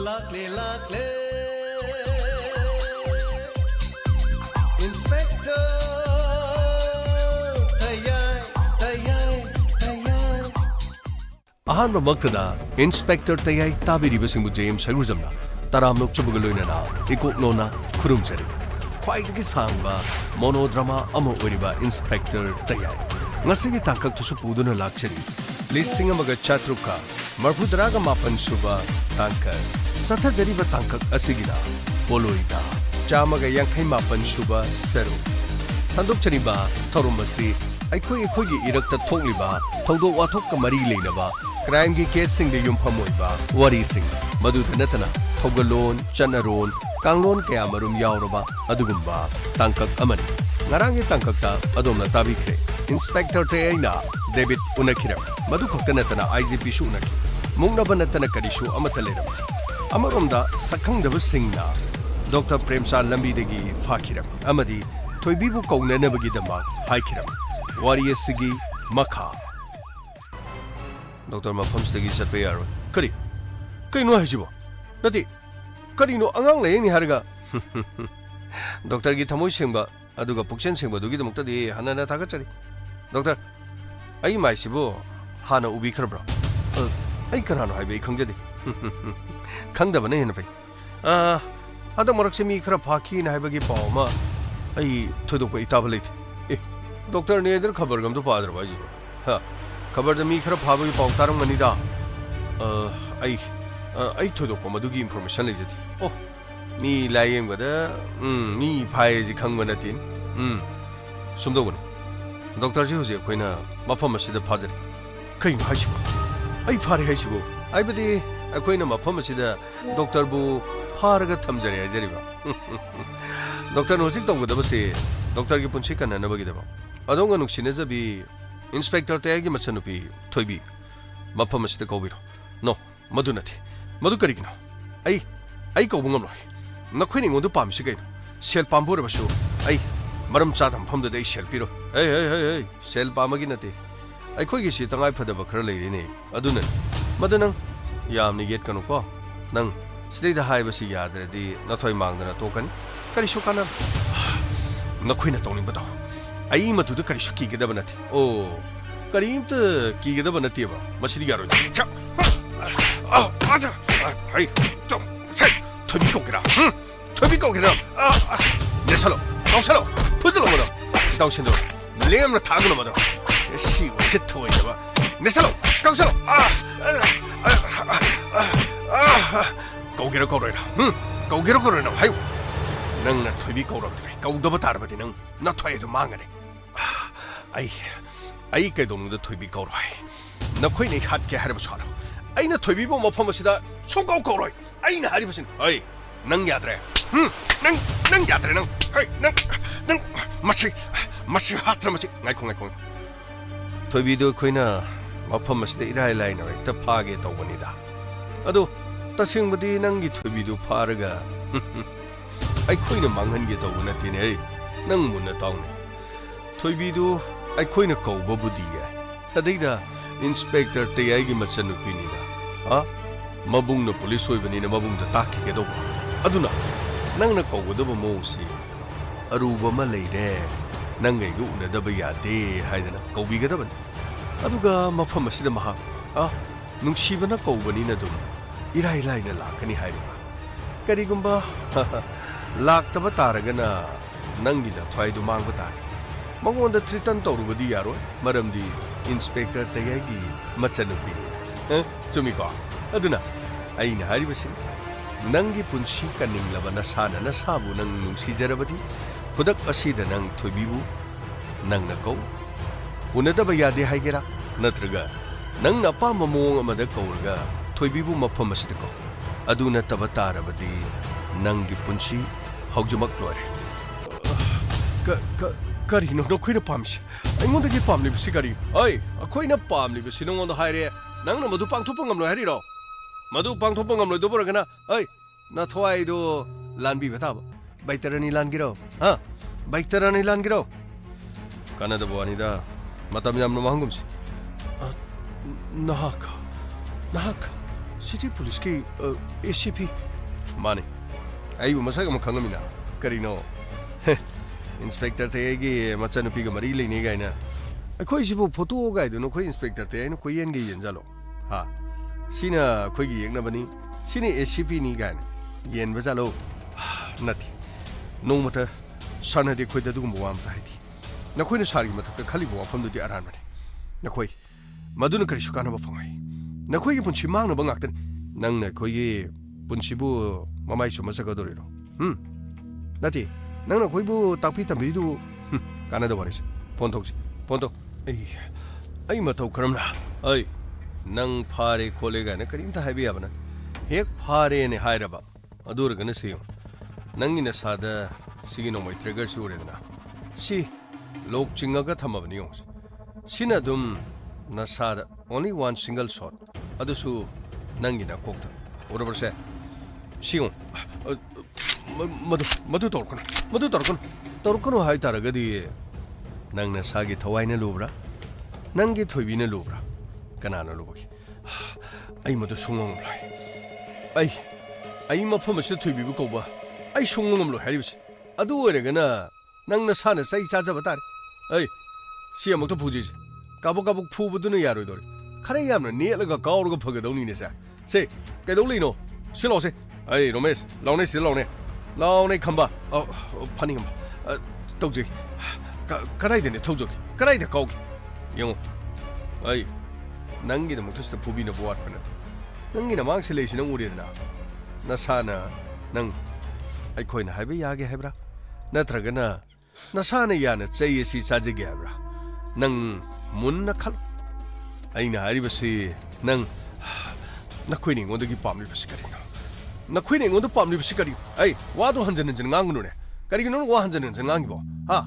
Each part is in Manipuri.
lakle lakle Inspector Tayai Tayai Tayai Ahan Maktada Inspector Tayai Tabiri Basingu James Haruzamna Taramlok Chubugaloina Ikok Nona Kurumchari Quite Samba Monodrama Amo Uriba Inspector Tayai Ngasigi Tankak to Supuduna Luxury Listing Amaga Chatruka Marpudraga Mapan Suba Tankar Sata Zariba Tankak Asigida Poloida Chamaga Yankai Mapan Suba Seru Sandok Chaniba Torumasi Aikoi Kogi Irakta Toliba Todo Watoka Mari Lenaba Crime Gi Casing the Yumpamoiba Wari Sing Madu Natana Togalon Chanaron Kanglon Kayamarum Yauraba Adugumba Tankak Amani Narangi Tankakta Adona Tabikre Inspector Tayana David Unakiram Madu Kokanatana IGP Shunaki Mungna Banatana Kadishu Amataleram Amarumda Sakang the Singna Dr. Premsa Lambidegi Fakiram Amadi Toibibu Kona Nabagidama Haikiram Warrior Sigi Maka Dr. Mafams the Gisat Bayaro Kari Kino Hajibo Nati Karino Angang Lane Harga Dr. Gitamu Simba Aduga Puxen Simba Dugi the Mutadi Hanana Takachari Doctor Ay Maisibo Hana Ubi Krabra I can highway Kangadi Kangdavana in a pay. Adamoraximi Krapaki and Habagi Palma I to the way tablet. Doctor Nader Kabargam to father was you. Ha covered the Mikra Pavi Pautaram Manida. I to the Pomadugi information is it. Oh, me lying with me pie Kanganatin. Sumdogan. Doctor Jose Quina Mapamashi the Pazari. Kain Hashibo. I party Hashibo. I believe a queen of Mapamashi the Doctor Bu Paraga Tamjari Jeriba. Doctor Nozito would ever say Doctor Gipunchikan and Nabagidaba. I don't know Shineza be Inspector Tagi Machanupi, Toibi Mapamashi the Kobiro. No, Madunati, Madukarigino. I go Bungamoi. No queening on the palm again. Shell Pambura show. Madam Chatham from the day shell Piro. Hey, shell Pamaginati. I could get it on iPad of a curly in a Adunan. Madanang Yamni yet Kanuko. Nang stay the high was yadre, the Natoi Mangana token. Karishukana. No queen at only but I aim to the Karishuki Gadabanati. Oh, Karim to Kigadabanatiba. Machigaro. Oh, hey, Tobico get up. Tobico get up. Yes, hello. Hello. Put it over. Don't you know? Liam the Tagan mother. She was a toy. Nesselo. Go. Go get a corridor. Go get a corridor. Hey. Nang not to be called up. Go double tarbatin. Not try to mangane. I get on the to be called. No queen had Harabashano. I know to be more Pomasida. So go Corroy. I know Harrison. Hey. Nang Yadre. Nang Yadre. Hey. Nang. Mashi Hatramachi. Nakon. To be do Quina. Mapamas the line of the Page to Wanida. Ado, Tasing Badi Nangi to be do Paraga. I queen among and get a Wanatin, Nang Munatone. To be do, I queen a co Bobudia. Hadida, Inspector Tayagi Matsanupinina. Ah, Mabung the police woven in a Mabung the Taki get over. Aduna, Nang the co with the Mosi. Aruba Malay there. Nangai Guna Dabaya de Haidana, go bigger than Aduga Mapamasida Maha. Ah, Nungshivana go Vanina Dum. Irai line a lack any hiding. Karigumba, Lak Tabataragana, Nangina, try to Mangatai. Mangon the Triton Toru with the Yaro, Madam the Inspector Tayagi, Matsanupini. Tumiko, Aduna, Ain Haribasin. Nangi Punshi Kaning Lavanasana Nasabu Nang Sijarabati. Kudak asida nang Tobibu nang nako Unada bayade haigera natraga nang napama mo amada kaurga Tobibu mapamasitako Aduna tabatara badi nang gipunsi haujumak lore Karino no kuina pams I want to give pamli sigari Ay akoina pamli sinong on the hire nang na madu pang tupangam lo hariro Madu pang tupangam lo doboragana ay na thwai do lanbi betaba Baitarani Langiro, huh? Baitarani Langiro. Canada Bonida, Matamyam Mangums. Nahaka. City Police की ACP माने आई वो मसाक हम खंग मिना करी नो इंस्पेक्टर थे कि मचन पी का मरी लेने गए ना कोई सी वो फोटो होगा इधर कोई इंस्पेक्टर थे ना कोई एंगे ये जालो हाँ सीना कोई की एक ना बनी सीने ACP नहीं गए ये इन बजालो नती नो मत सन है कोई तो तुम बुआम था थी ना कोई ने सारी मत खाली बुआ फंदो दी आराम में ना कोई मधुन करी शुकाना बफंगाई ना कोई पुंची मांग ना बंगातन नंग ना कोई पुंचीबु ममाई चुम सगदोरिरो नती नंग ना कोई बु तापी तंबिदु काना दो वारिस फोन तो आई मतौ करमना आई नंग फारे खोलेगा ना करीम था हाइबी आबना हेक फारे ने हायरबा अदुरगन सियो नंगी न सादा सिगी नो मै ट्रिगर सी ओरेना सी लोक चिंगागा थमबनी योंस सिना दुम न सादा ओनली वन सिंगल शॉट अदुसु नंगी ना कोक्ता ओरबरसे सियो मधु तोरकन हाय तारगदी नंगना सागी थवाइना लुब्रा नंगी थोइबिना लुब्रा कनाना लुबगी आई मधु सुंगम लाई आई मफम से थोइबिबु कोबा आई सुंगम लो हारिबस अदु ओरेगना नंगना साना सै चाजब तारे आई सी अमुक तो फुजी काबो फुबदुना यारोइदोरि खरे यामना नेलगा कावरगा फगदौनी से कैदौलिनो सिलोसे आई रमेश लाउने खंबा फनी तौजे कदाइदने थौजोगी कदाइद काउगी यंगो आई नंगी दमक्तुसदा फुबिना बोवाटपना नंगी नमांगसे लेसिना उरेदना नसाना नंग अखोइना हाइबे यागे हाइब्रा नत्रगना नसाना याना चैयसी चाजेगे हाइब्रा नंग मुन्ना खल अइना हारिबसी नंग नखोइनि गोंदगी पामलिबसी करिनो नखोइनि गोंद पामलिबसी करि ऐ वादो हंजन हंजन गांगनुने करिगिनो वा हंजन हंजन गांगिबो हा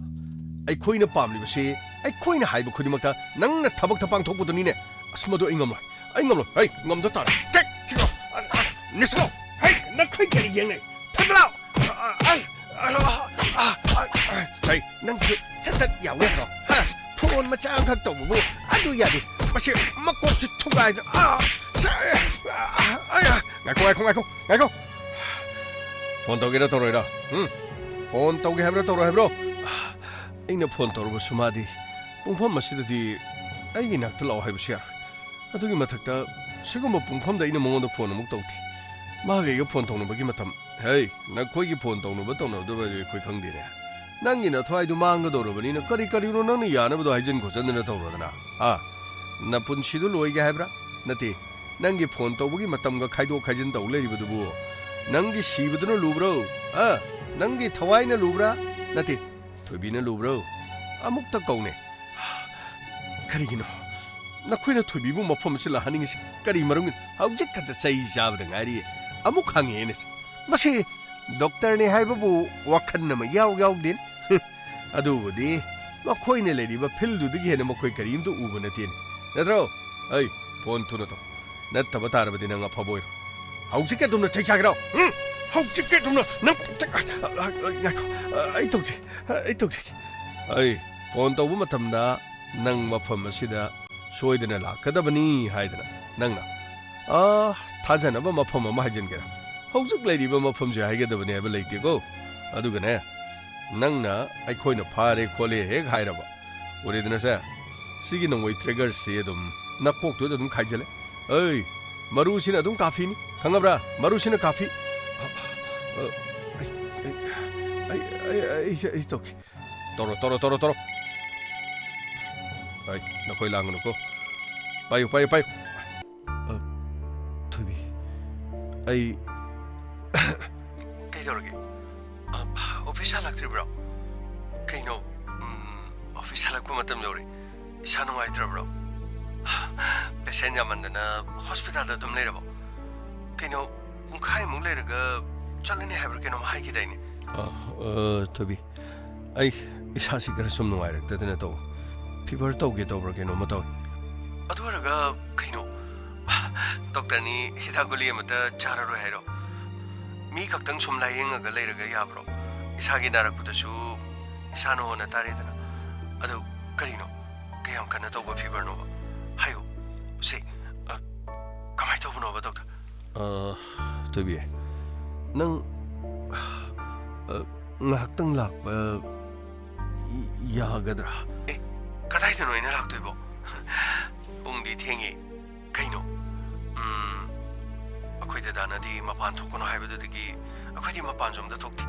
अखोइना पामलिबसी अखोइना हाइबो खुदिमक्ता नंगना थबक थपांग थोकबदुनिने अस्मदो इंगमलो ऐ ngमदो तार चेक चिको निसलो है नखोइ करि येंगनै थगलाव ऐ नंग चचत यावेरो हा फोन मचांग खक तौबो अदु यादि मसे मकोच थुगाय ngako फोन तौगेरा तौरोइरा फोन तौगे हाइब्रो अइना फोन तौरबो सुमादि पुंफम मसिदि अइगी नाक्ता लाव हाइबसे यार अदुगी मथक्ता सिगुम्बा पुंफमदा अइना मंगोंदा फोन अमुक तौथि मागैगा फोन तौनबगी मतम हे नखोइगी फोन तौनबा तौनबदबगे खोइ खंगदिने नंगी न थवाइदु मांगदोरबनिना करिनो नंग यानबदो हाइजन खोजनना तौरदना हा न पुंसिदु लोइगे हाइब्रा नति नंगी फोन तौबगी मतमगा खाइदो खाइजन तौ लेरिबदुबु नंगी सिबदुना लुब्रो नंगी थवाइना लुब्रा नति थोइबिना लुब्रो अमुक्ता कौने करिगिनो नखोइना थोइबिबु मफमसे लाहानिंगि करि मरुंग हौजिक खत चै जाबद गारी अमुक हांगेनेस मसे डॉक्टर ने हाइबबु वाखन नमा यावदिन अदुबुदि मखोइने लेरिबा फिल्डुदगी हेना मखोइ करिमदु उबु नतेन नद्रो ऐ फोन थुनो तो नत्तबा तारबदि नंग अफबोय हौजिक दुमना चै चागराव हौजिक दुमना नंग गाखो ऐ तौजे ऐ फोन तौबु मतमदा नंग मफम असिदा सोइदना लाकदबनी हाइदना नंगना थाजनबा मफम अमा हाइजनगेरा हौजिक लेरिबा मफमसे हाइगदबने हाइबा लेइतेको अदुगने नंगना अखोइना फारे खोले हेक हाइरबा ओरेदना से सिगी नंगोइ ट्रिगर से दुम नकोक्तु दुम खाइजले ऐ मरुसिना दुम काफीनी खंगब्रा मरुसिना काफी ऐ तोरो ऐ नकोइ लांगनुको पायो थोबी ऐ कैदोरगे ऑफिस हलक्त्रिब्रो कैनो ऑफिस हलक्पा मतम यौरे इसा नुंगाइत्रब्रो पेसेंट यामन्दना हॉस्पिटल दुम लेरबो कैनो उंखाइ मुंग लेरगा चलने हाइब्रो कैनो हाइकिदाइने थोबी ऐ इसासि गरा सुम नुंगाइरक्तदना तो फीवर तौगे तौब्रो कैनो मतौ अदुरगा कैनो डॉक्टर नि हिदागुली अमता चाररो हाइरो मी खक्तंग सुम लायेंगा लेरगा याब्रो इसागी नारकपुदसु इसानो होना तारेदना अदु करिनो कयाम कना तौबा फीवर नो हायो से कमाइ तौबनो doctor Toby, nang ngahaktang lakba yagadra. Kadai na noy na laktoy bo. Pungdi thengi kaino. Akoy da dana di mapan thokkono haibadagi akoy di mapan som da thokti.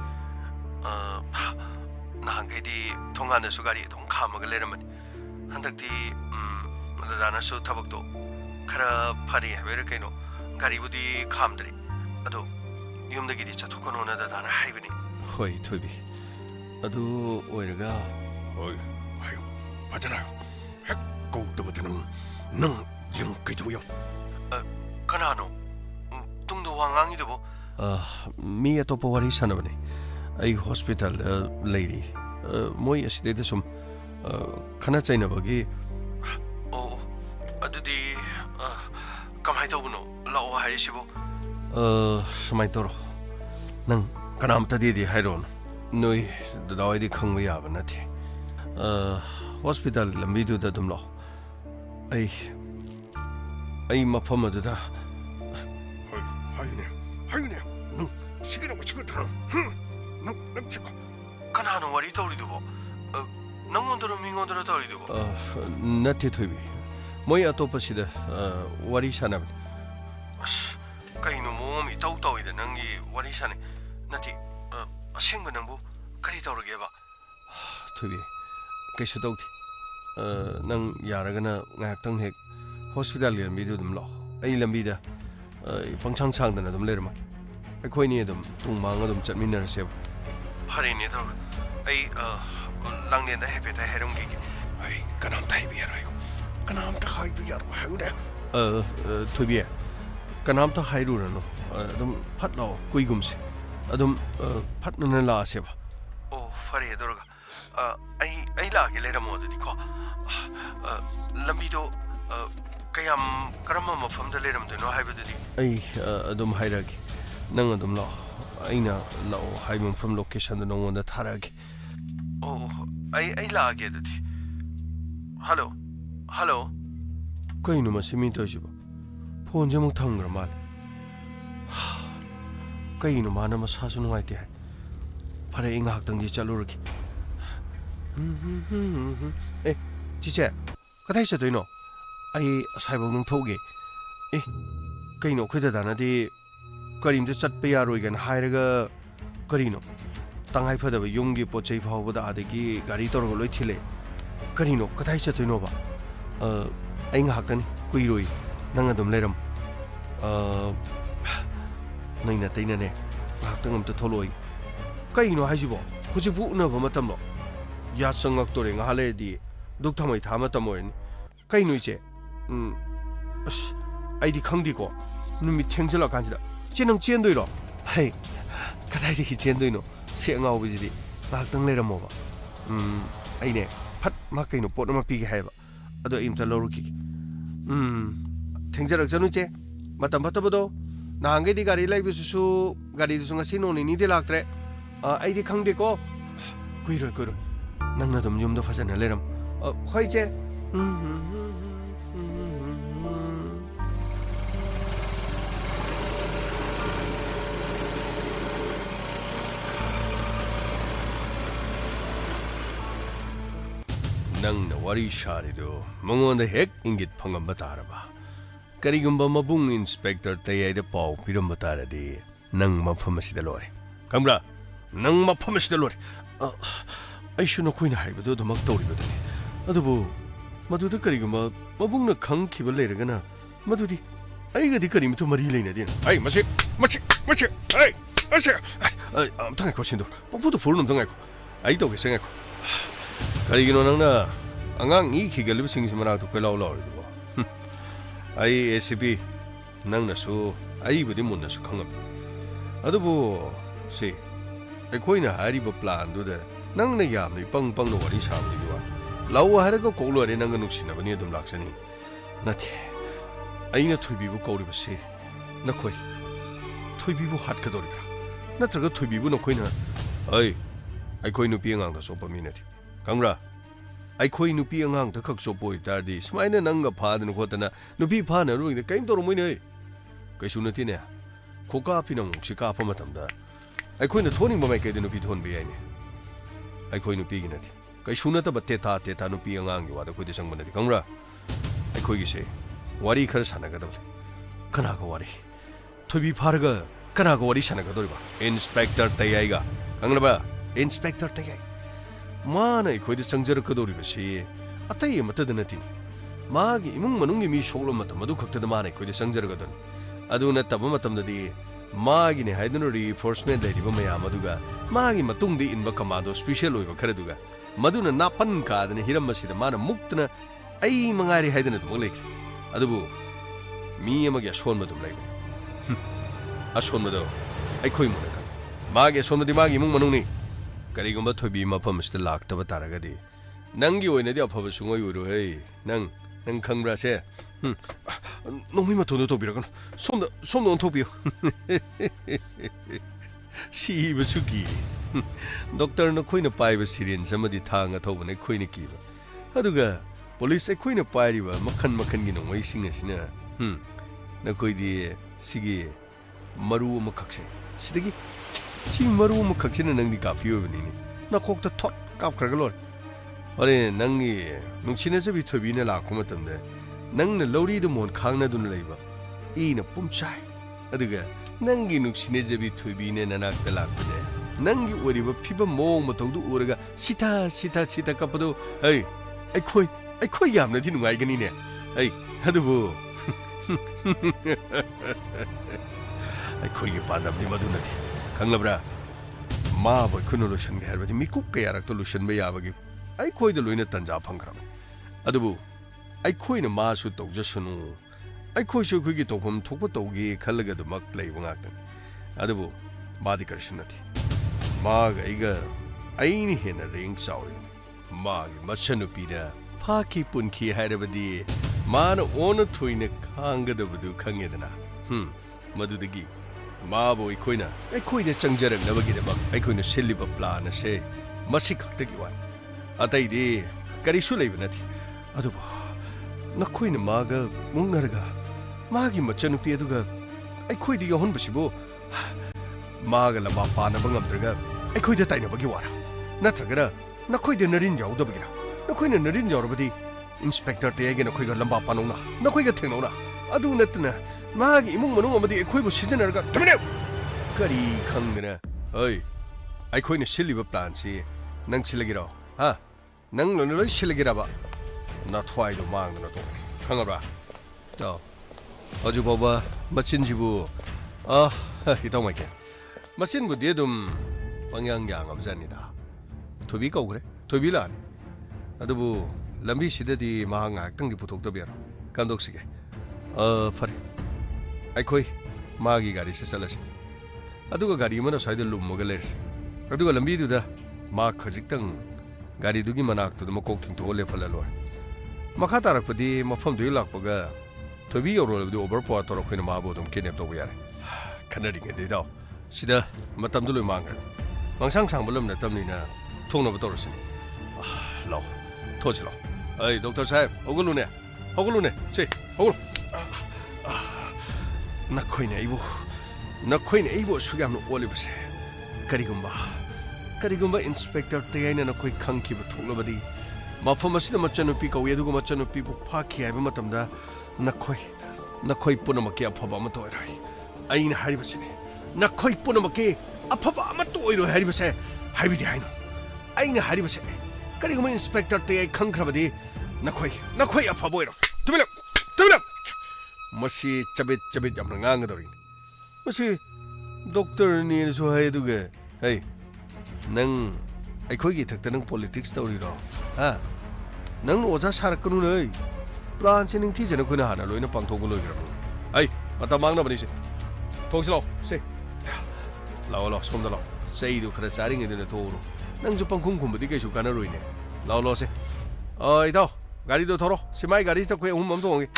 Nahangkay di thongan da su gari dong khamaga leramani. Handakti da dana su thabakto khara phari haibera kaino. Garibudi khamdri. Ado yumdagi di chathokkono na da dana haibani. Hoi Toby. Ado oiraga. Hoi. Hayo. Pajana. Hek go tabatan nang jing kaituyo. Kanano? Tungdo wangangi dobo. Mi atopo wari sanabani. Ai hospital lady. Moi asideda sum kana chaina bagi. Oh, adudi kamai tawno lao hairisibo. Samai toro. Nang kanam tadidi hairon. Noi dawai di khangba yaba nati. Hospital lambidu da dum lo. Ai mafam aduda. Hayne. Sigirago chigutra. Nang chiko. Kanano wari tawridubo. Nangondoro mingondoro tawridubo. Nati Toby. Moi atopasida wari sanab. Kaino mom itaw tawida nangi wari sane. Nati asengba nangbu kari tawrage ba. Toby. Kaisu tawti. Nang yaragana ngayaktang hek hospital lambidu dum lo. Ai lambida pangchang changdana dum lermak. Akhoi ni dum tungmang dum chatminarase. Phari ni thor. Ai langnen da hepeta herum gi. Ai kanam tai bi yarayo. Kanam ta khai bi yar hauda. Toby. Kanam ta hairu no. Dum phatlo kuigumse. Adum phatnana la se ba. Oh phari dorga. Ai la ge lera mo di ko. Lambido kayam karama mafamda leram de no haibadudi. Ai adum hairagi. Nang adum lo. Aina lo haimum from location no one that haragi. Oh, I la ge dudi. Hello. Kaino masimi tojibo. Phone jamuk thangra mal. Kaino mana masasu nuaite hai. Phare inga haktang di chaluragi. Chiche, kadai chatoino? Ai saibong nung thoge. Kaino khoida dana di karimda chatpa yaroi gan hairaga karino. Tangai phadaba yunggi pochai phawbada adagi gari torgo loi thile. Karino kadai chatoino ba? Ai ngahakani kuiroi nang adum leram. Naina taina ne ngahaktang amta tholoi. Kaino hajibo? Hujibu unaba matamlo. Yasangak toring haledi duktamai thama tamoin kaino iche aidi khangdiko numi thengjala kanjida chenang chendoiro hai kadai de chendoino se ngau bijidi ngaktang leramo ba aine phat ma kaino pot ma pige haiba ado imta loruki thengjarak janu che matam batabodo nahange di gari lai bisu gari du ngasi no ni de laktre aidi khangdiko kuiro nangna dum yumda fajana leram khoije nangna wari sharido mongonda hek ingit phangamba taraba karigumba mabung inspector tayai de pau piramba taradi nang maphamasida lore kamra nang maphamasida lore aishu no kuina haibado damak tawribadani adubu maduda kariguma mabungna khangkhiba leiragana madudi aigadi karimito mari leina din ai machi ai amtanga ko sindu popudo furunum tanga ko ai to gesanga ko karigino nangna angang I khigalib singsi mana to kelaw lawrido ai ACP nangna su ai budi munna su khangam adubu si ekoina hariba plan do da nangna yamni pang no wari samni wa law haraga koklo re nang nuksina bani dum laksani nati aina thuibi bu kawri basi nakhoi thuibi bu hat ka doribra natraga thuibi bu nakhoi na ai khoi nupi angang da sopa minati kangra ai khoi nupi angang da khak sopoi tardi smaina nanga phadna khotana nupi phana ru kain tor moi nei kaisu nati ne 코카 피는 시카 아파 마탐다 아이코이는 토닝 범에 깨드 누피 돈 비야이네 아이코이 누피긴 하디 그 슈나다 버테타 테타 누피 영앙이 와도 코이데 상반하디 강라 아이코이기세 와리 khar 사나가다 그나가 와리 토비 파르가 그나가 와리 사나가도리바 인스펙터 때야이가 강라바 인스펙터 때야이 마나 아이코이데 정저를 거도리바시 아타이 마타드나티 마기 이몽 만웅기 미 쇼로 마타 마두 컥타다 마나 아이코이데 정저를 거던 아두나 타바 마탐다디 마기네 하이드노 리포스먼트 레디바 마야 마두가 마기 마뚱디 인바 카마도 스페셜 오이바 카르두가 마두나 나판 카드네 히람마시다 마나 묵트나 아이 망아리 하이드나 도글레 아두부 미야마게 손마도 라이바 아손마도 아이코이 모나카 마게 손마디 마기 이몽 만웅니 그리고마 토비 마팜스트 락타바 따라가디 낭기 오이네디 아파바 숭어이 우르헤이 낭 캉브라세 놈이마 돈을 도비라고 손도 도비요 시바 수기 doctor는 코이나 파이브 시린 잠디 타nga 토번에 코이나 기바 하두가 police 코이나 파이리바 막한 기는 와이싱이시나 나 코이디 시기 마루 막학세 시대기 시 마루 막학세는 낭디 가피오브니니 나 kok다 톡 깝크라글로 아니 낭이 농치네서 비토비네 라고 맞던데 낭나 로리도 못 강나두는 레이바 이나 뿜차이 아드가 낭기 농치네서 비토비네 나낙다 라고데 낭기 오리바 피바 모 모토도 오르가 시타 까빠도 에이 아이코이 얌나디 누가이가니네 에이 하두부 아이코이게 바담니 마두나디 강라브라 마보이 크노로션 게르바디 미국게 야락도 로션 메야바기 아이코이도 로이네 단자 팡크람 아두부 아이코이는 마수 똑저스누 아이코이쇼 그게 도금 톡고 똑이 칼르가도 막 레이봉 악던 아두부 마디 거르신나디 마가 이가 아이니 헤나 링 사우리 마기 마찬누피다 파키 뿐키 하르바디 마나 오너 토이네 칸가더부두 칸게드나 마두드기 마보 이코이나 아이코이네 정저를 나버기데 막 아이코이네 실리버 플라나세 마시각되기 와 아타이디 까리슈 레이브나티 아두부 나코이네 마가 몽나르가 마기 마찬누피 아두가 아이코이디 여혼버시부 마가 라바 파나 방암드가 아이코이데 타이나버기 와라 나트라가라 나코이데 너린 야우더버기라 나코이네 너린 야우버디 인스펙터 때에게 나코이가 람바 파노나 나코이가 탱노나 아두 나트나 마기 이몽 만웅 어머디 아이코이부 시즌나르가 드미네 까리 캉드나 어이 아이코이네 실리버 플란시 낭 칠레기로 낭 너는 실레기라바 나 토아이도 망나 또 강아라 어주 봐봐 마친지부 이따 말게 마친부 뒤에좀 방향양 없잖니다 토비 거 그래 토비란 아두부 람비 시대디 마항 악당디 부톡더비야로 감독시게 파리 아이코이 마기 가리 세살라시 아두가 가리 머나 사이들 룸먹을레스 아두가 람비두다 마 커직당 가리두기 만악도도 막곡팅 돌레 팔랄로 마카 따라प디 मफम दुई लाखपगा थोबी योरोलबदि ओभरपावर तोरखैन माबो दम केनेप तोबो यारे खनरिङे देदाव सिदा मतमदु लोय मांगर मांसां सांबलम न तमनिना थोंनब तोरसिन लाव थोचलो अय डॉक्टर साहेब होगलुने चे होगल नखैने इबो सुगाम ओलिबसे करिगुम्बा इंस्पेक्टर तेयना नखै खंखिब थोलबदि मफम असिदा मचनुपि कौये दुगु मचनुपि बु फाखि हाइबा मतमदा नखै पुनमके अफबा अम तोइरoi आइन हारिबसिने नखै पुनमके अफबा अम तोइरoi हारिबसे हाइबिदि हाइन आइन हारिबसे करिगुम्बा इंस्पेक्टर तेय खंखरबदि नखै अफबा ओइरो तुमिला मसी चबेत यामना ngangadori मसी डॉक्टर नि सो हाइदुगे हे नंग ꯑꯩꯈꯣꯏꯒꯤ ꯊꯛꯇ ꯅꯪ ꯄꯣꯂꯤꯇꯤꯛꯁ ꯇꯧꯔꯤꯔꯣ ꯅꯪ ꯑꯣꯖꯥ ꯁꯥꯔꯛꯀꯅꯨ ꯅꯦ ꯄ꯭ꯂꯥꯟꯁꯦ ꯅꯤꯡꯊꯤꯖꯅ ꯑꯩꯈꯣꯏꯅ ꯍꯥꯟꯅ ꯂꯣꯏꯅ ꯄꯥꯡꯊꯣꯛꯄ ꯂꯣꯏꯈ꯭ꯔꯕꯅꯤ ꯑꯩ ꯃꯇꯝ ꯃꯥꯡꯅꯕꯅꯤ ꯁꯦ ꯊꯣꯛꯁꯤ ꯂꯥꯛꯑꯣ ꯁꯣꯝꯗ ꯂꯥꯛꯑꯣ ꯆꯩꯗꯨ ꯈꯔ ꯆꯥꯔꯤꯉꯩꯗꯨꯅ ꯊꯣꯛꯎꯔꯣ ꯅꯪꯁꯨ ꯄꯪꯈꯨꯝ ꯈꯨꯝꯕꯗꯤ ꯀꯩꯁꯨ ꯀꯥꯟꯅꯔꯣꯏꯅꯦ ꯂꯥꯛꯑꯣ ꯁꯦ ꯏꯇꯥꯎ ꯒꯥꯔꯤꯗꯣ ꯊꯧꯔꯣ ꯁꯤ ꯃꯥꯏ ꯒꯥꯔꯤꯁꯤꯗ ꯑꯩꯈꯣꯏ ꯑꯍꯨꯝ ꯑꯃ ꯇꯣꯡꯉꯒꯦ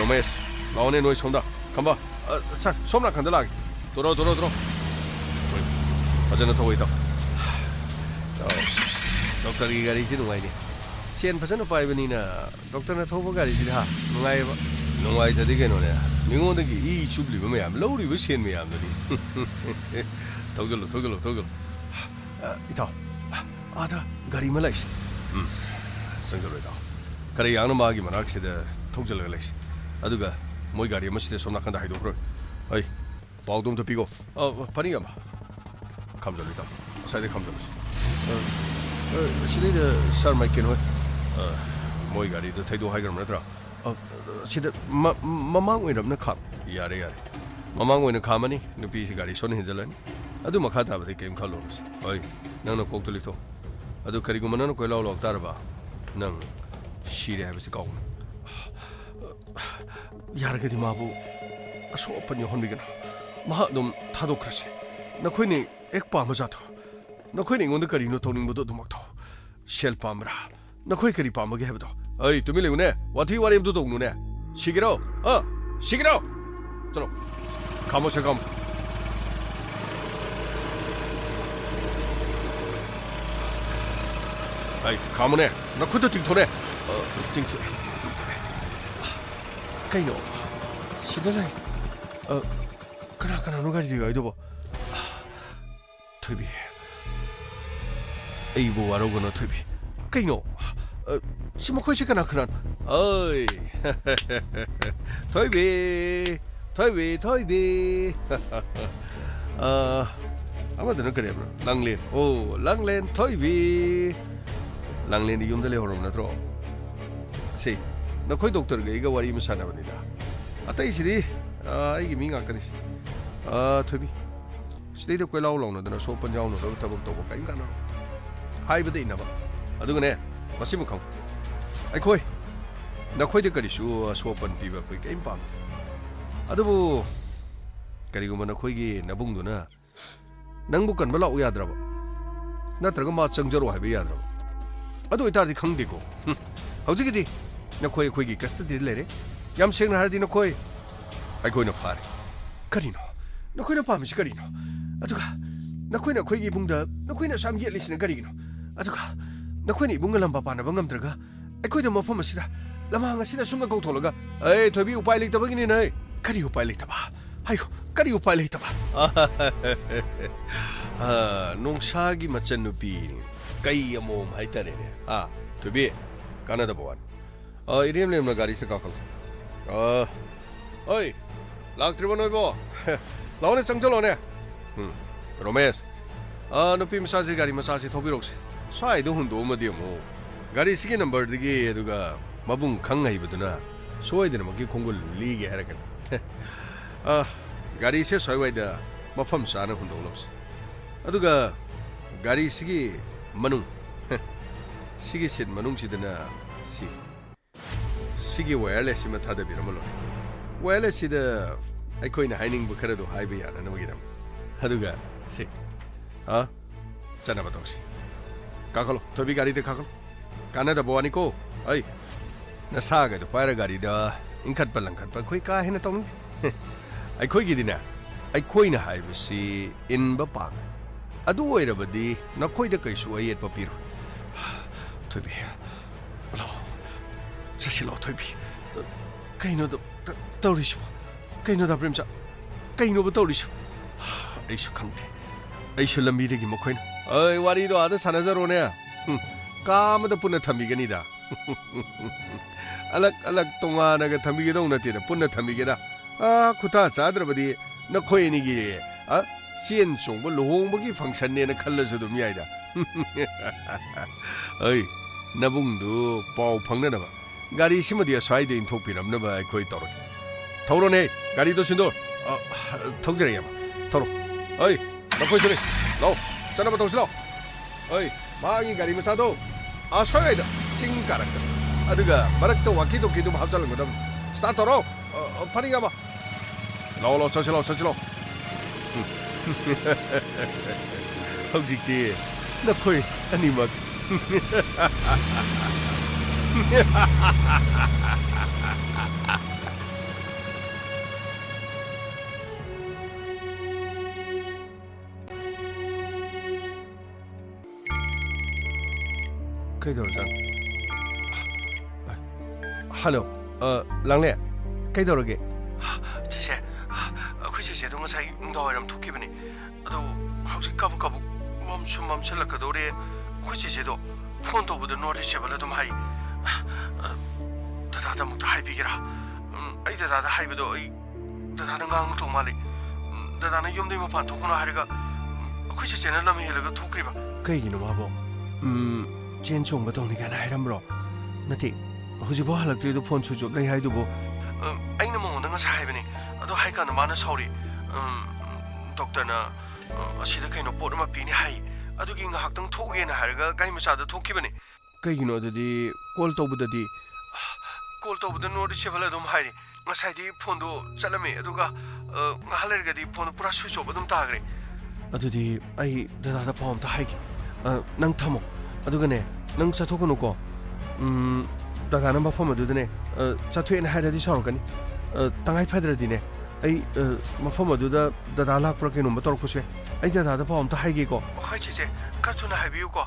ꯔꯣꯃꯦꯁ ꯂꯥꯛꯑꯣꯅꯦ ꯅꯣꯏ ꯁꯣꯝꯗ ꯈꯝꯕ ꯁꯥꯔ ꯁꯣꯝ ꯅꯥꯀꯟꯗ ꯂꯥꯛꯑꯒꯦ ꯇꯣꯔꯣ ꯐꯖꯅ ꯊꯧꯑꯣ ꯏꯇꯥꯎ डॉक्टर की गाड़ी से नुंगाइने सेन फसन पाइबनीना डॉक्टर ने थोबो गाड़ी से नुंगाइबा ꯅꯨꯡꯉꯥꯏꯇꯗꯤ ꯀꯩꯅꯣꯅꯦ ꯃꯤꯉꯣꯟꯗꯒꯤ ꯏ ꯆꯨꯞꯂꯤꯕ ꯃꯌꯥꯝ ꯂꯧꯔꯤꯕ ꯁꯦꯟ ꯃꯌꯥꯝꯗꯨꯅꯤ ꯊꯧꯖꯜꯂꯣ ꯏꯇꯥꯎ ꯑꯥꯗ ꯒꯥꯔꯤ ꯑꯃ ꯂꯩꯁꯤ ꯆꯪꯖꯜꯂꯣ ꯏꯇꯥꯎ ꯈꯔ ꯌꯥꯡꯅ ꯃꯥꯒꯤ ꯃꯅꯥꯛꯁꯤꯗ ꯊꯧꯖꯜꯂꯒ ꯂꯩꯁꯤ ꯑꯗꯨꯒ ꯃꯣꯏ ꯒꯥꯔꯤ ꯑꯃꯁꯤꯗ ꯁꯣꯝ ꯅꯥꯀꯟꯗ ꯍꯥꯏꯗꯣꯛꯈ꯭ꯔꯣ ꯑꯩ ꯄꯥꯎꯗꯣ ꯑꯝꯇ ꯄꯤꯒꯣ ꯐꯅꯤ ꯑꯃ ꯈꯝꯖꯜꯂꯣ ꯏꯇꯥꯎ ꯉꯁꯥꯏꯗꯩ ꯈꯝꯖꯜꯂꯁꯤ ꯁꯤꯗꯩꯗ ꯁꯥꯔ ꯃꯥꯏꯀꯦꯜ ꯍꯣꯏ ꯃꯣꯏ ꯒꯥꯔꯤꯗꯣ ꯊꯩꯗꯣꯛ ꯍꯥꯏꯈ꯭ꯔꯕ ꯅꯠꯇ꯭ꯔꯣ ꯁꯤꯗ ꯃꯃꯥꯡ ꯑꯣꯏꯔꯕꯅ ꯈꯥꯝ ꯌꯥꯔꯦ ꯃꯃꯥꯡ ꯑꯣꯏꯅ ꯈꯥꯝꯃꯅꯤ ꯅꯨꯄꯤꯁꯤ ꯒꯥꯔꯤ ꯁꯣꯟꯅ ꯍꯦꯟꯖꯜꯂꯅꯤ ꯑꯗꯨ ꯃꯈꯥ ꯇꯥꯕꯗꯤ ꯀꯔꯤꯝ ꯈꯜꯂꯨꯔꯁꯤ ꯍꯣꯏ ꯅꯪꯅ ꯀꯣꯛꯇꯨ ꯂꯤꯊꯣ ꯑꯗꯨ ꯀꯔꯤꯒꯨꯝꯕ ꯅꯪꯅ ꯀꯣꯏꯂꯥꯎ ꯂꯥꯎ ꯇꯥꯔꯕ ꯅꯪ ꯁꯤꯔꯦ ꯍꯥꯏꯕꯁꯤ ꯀꯥꯎꯒꯅꯨ ꯌꯥꯔꯒꯗꯤ ꯃꯥꯕꯨ ꯑꯁꯣꯛ ꯑꯄꯟ ꯌꯥꯎꯍꯟꯕꯤꯒꯅꯨ ꯃꯍꯥꯛ ꯑꯗꯨꯝ ꯊꯥꯗꯣꯛꯈ꯭ꯔꯁꯤ ꯅꯈꯣꯏꯅ ꯍꯦꯛ ꯄꯥꯝꯕ ꯖꯥꯠꯇꯣ ꯅꯈꯣꯏꯅ ꯑꯩꯉꯣꯟꯗ ꯀꯔꯤꯅꯣ ꯇꯧꯅꯤꯡꯕꯗꯣ ꯑꯗꯨꯃꯛ ꯇꯧ ꯁꯦꯜ ꯄꯥꯝꯕ꯭ꯔꯥ ꯅꯈꯣꯏ ꯀꯔꯤ ꯄꯥꯝꯕꯒꯦ ꯍꯥꯏꯕꯗꯣ ꯑꯩ ꯇꯨꯃꯤꯟ ꯂꯩꯌꯨꯅꯦ ꯋꯥꯊꯤ ꯋꯥꯔꯦꯝꯗꯣ ꯇꯧꯅꯨꯅꯦ 시기로 시기로 चलो खामो से काम 아이 가문에 나 그것도 띵토네 띵토네 까이노 시들래 그나 누가리 디가 이도 뭐 토비 에이보 와로고노 토비 까이노 시모코시 그나 그나 어이 토이비 아마도 그래 랑렌 오 랑렌 토이비 랑렌이 욤들 레오르나 들어 세 너코이 독터가 이거 와리 무사나버니다 아따이시디 이게 민각더니시 토이비 시대도 꿰라오 라오나더나 소펀 야오노도 타복 도고 까인가나 하이브데 있나봐 아두거네 마시무 강 아이코이 너코이데 그리슈 소펀 비바 코이 게임 밤 아두부 그리고만 너코이기 나붕도나 낭부 건발 라오 야드라바 나트라가 마 정저로 하이베 야드라바 아두 이따디 캉디고 하우지기디 너코이 코이기 카스트디 레레 얌생나 하르디 너코이 아이코이나 파리 그리노 너코이나 밤시 그리노 아두가 너코이나 코이기 붕다 너코이나 삼기 리스는 그리기노 아두가 너코이니 붕가 람바 파나 방감들가 아이코이도 머펌 마시다 lamang asina sumna kau tholaga ai thobi upai leita bagini nai kari upai leita ba ayo kari upai leita ba nongsa gi machan nupi kai amom haitare ne thobi kanada bawan iriam lem na gari se ka khal oi laktribo noibo laone changjalo ne romesh nupi masasi gari masasi thobi rokse swai do hundo madi mo gari sigi number digi aduga 마붕 강하이거든나 소외되는 먹기 공부를 리게 하라간 가리세 소외다 마펌 사는 혼동 없어 아두가 가리 시기 만웅 시기 신 만웅 지드나 시기 와일레시마 타데비라 몰라 와일레시다 아이코이나 하이닝 부카라도 하이비야 나는 먹이람 아두가 짜나바 동시 가컬로 토비 가리데 가컬 가나다 보아니고 아이 나사가도 파라가리다 인컷 발랑컷 바 코이 카헤나 똥 아이 코이기디나 아이 코이나 하이브시 인바 팡 아두 오이라버디 나 코이다 카이수 아이엣 파피로 토비 라 자실로 토비 카이노도 떠리시고 카이노다 프렘자 카이노부 떠리시고 아이슈 캉테 아이슈 람비데기 모코인 아이 와리도 아다 사나자로네 까마다 뿌나 탐비가니다 अलग तोंगानगा थमिगेदौ नतेदा पुन्ना थमिगेदा खुता चाद्रबदि नखोयनिगी चेन चोंब लुहोंबगी फंक्शन ने खल्लसु दुम याइदा ओइ नबुंगदु पाव फंगनबा गाड़ी सिमदि स्वाइदे इंथोपिरमनबा अखोय तौर थौरोने गाड़ी दो सिंदो थौजरे यामा थौरो ओइ नखोय सुने लो चनबा तौसिलो ओइ मागी गाड़ी मचादो स्वाइदा चिंग कारक अदुगा मरक्ता वाकीदोकीदो हाबजालंगदम स्टार्ट तौरो फनिगामा लो चसिलो हौजिकति नखोय अनिमक 그이더장 할로 랑레 ꯀꯩꯗꯧꯔꯒꯦ ꯆꯦꯆꯦ ꯑꯩꯈꯣꯏ ꯆꯦꯆꯦꯗꯣ ꯉꯁꯥꯏ ꯅꯨꯡꯗꯥꯡꯋꯥꯏꯔꯝ ꯊꯣꯛꯈꯤꯕꯅꯤ ꯑꯗꯣ ꯍꯧꯖꯤꯛ ꯀꯕꯛ ꯀꯕꯛ ꯃꯝꯁꯤꯜꯂꯛꯀꯗꯧꯔꯦ ꯑꯩꯈꯣꯏ ꯆꯦꯆꯦꯗꯣ ꯐꯣꯟ ꯇꯧꯕꯗ ꯅꯣꯠ ꯔꯤꯆꯦꯕꯜ ꯑꯗꯨꯝ ꯍꯥꯏ ꯗꯗꯥꯗ ꯑꯃꯨꯛꯇ ꯍꯥꯏꯕꯤꯒꯦꯔꯥ ꯑꯩ ꯗꯗꯥꯗ ꯍꯥꯏꯕꯗꯣ ꯑꯩ ꯗꯗꯥꯅ ꯉꯥꯡꯉꯛꯇꯧ ꯃꯥꯜꯂꯤ ꯗꯗꯥꯅ ꯌꯨꯝꯗꯩ ꯃꯄꯥꯟ ꯊꯣꯛꯀꯅꯣ ꯍꯥꯏꯔꯒ ꯑꯩꯈꯣꯏ ꯆꯦꯆꯦꯅ ꯂꯝ ꯍꯦꯜꯂꯒ ꯊꯣꯛꯈ꯭ꯔꯤꯕ ꯀꯩꯒꯤꯅꯣ ꯃꯥꯕꯣ ꯆꯦꯟ ꯆꯣꯡꯕ ꯇꯧꯅꯤ ꯀꯥꯏꯅ ꯍꯥꯏꯔꯝꯕ꯭ꯔꯣ ꯅꯠꯇꯦ ꯍꯧꯖꯤꯛꯐꯥꯎ ꯍꯜꯂꯛꯇ꯭ꯔꯤꯗꯣ ꯐꯣꯟ ꯁ꯭ꯋꯤꯆ ꯑꯣꯐ ꯂꯩ ꯍꯥꯏꯗꯨꯕꯨ ꯑꯩꯅ ꯃꯉꯣꯟꯗ ꯉꯁꯥꯏ ꯍꯥꯏꯕꯅꯤ ꯑꯗꯣ ꯍꯥꯏꯀꯥꯟꯗ ꯃꯥꯅ ꯁꯥꯎꯔꯤ ꯗꯣꯛꯇꯔꯅ ꯑꯁꯤꯗ ꯀꯩꯅꯣ ꯄꯣꯠ ꯑꯃ ꯄꯤꯅꯤ ꯍꯥꯏ ꯑꯗꯨꯒꯤ ꯉꯥꯏꯍꯥꯛꯇꯪ ꯊꯣꯛꯒꯦꯅ ꯍꯥꯏꯔꯒ ꯒꯥꯔꯤ ꯃꯆꯥꯗ ꯊꯣꯛꯈꯤꯕꯅꯤ ꯀꯩꯒꯤꯅꯣ ꯑꯗꯨꯗꯤ ꯀꯣꯜ ꯇꯧꯕꯗꯗꯤ ꯀꯣꯜ ꯇꯧꯕꯗ ꯅꯣꯠ ꯔꯤꯆꯦꯕꯜ ꯑꯗꯨꯝ ꯍꯥꯏꯔꯤ ꯉꯁꯥꯏꯗꯤ ꯐꯣꯟꯗꯣ ꯆꯠꯂꯝꯃꯦ ꯑꯗꯨꯒ ꯉꯥꯏꯍꯥꯛ ꯂꯩꯔꯒꯗꯤ ꯐꯣꯟꯗꯣ ꯄꯨꯔꯥ ꯁ꯭ꯋꯤꯆ ꯑꯣꯐ ꯑꯗꯨꯝ ꯇꯥꯈ꯭ꯔꯦ ꯑꯗꯨꯗꯤ ꯑꯩ ꯗꯗꯥꯗ ꯄꯥꯎ ꯑꯝꯇ ꯍꯥꯏꯒꯦ ꯅꯪ ꯊꯝꯃꯣ ꯑꯗꯨꯒꯅꯦ ꯅꯪ ꯆꯠꯊꯣꯛꯀꯅꯨꯀꯣ ꯗꯗꯥꯅ ꯃꯐꯝ ꯑꯗꯨꯗꯅꯦ ꯆꯠꯊꯣꯛꯑꯦꯅ ꯍꯥꯏꯔꯗꯤ ꯁꯥꯎꯔꯛꯀꯅꯤ ꯇꯉꯥꯏ ꯐꯗ꯭ꯔꯗꯤꯅꯦ ꯑꯩ ꯃꯐꯝ ꯑꯗꯨꯗ ꯗꯗꯥ ꯂꯥꯛꯄ꯭ꯔꯥ ꯀꯩꯅꯣꯝꯕ ꯇꯧꯔꯛꯄꯁꯨ ꯌꯥꯏ ꯑꯩ ꯗꯗꯥꯗ ꯄꯥꯎ ꯑꯝꯇ ꯍꯥꯏꯒꯦꯀꯣ ꯍꯣꯏ ꯆꯦꯆꯦ ꯈꯔ ꯊꯨꯅ ꯍꯥꯏꯕꯤꯌꯨꯀꯣ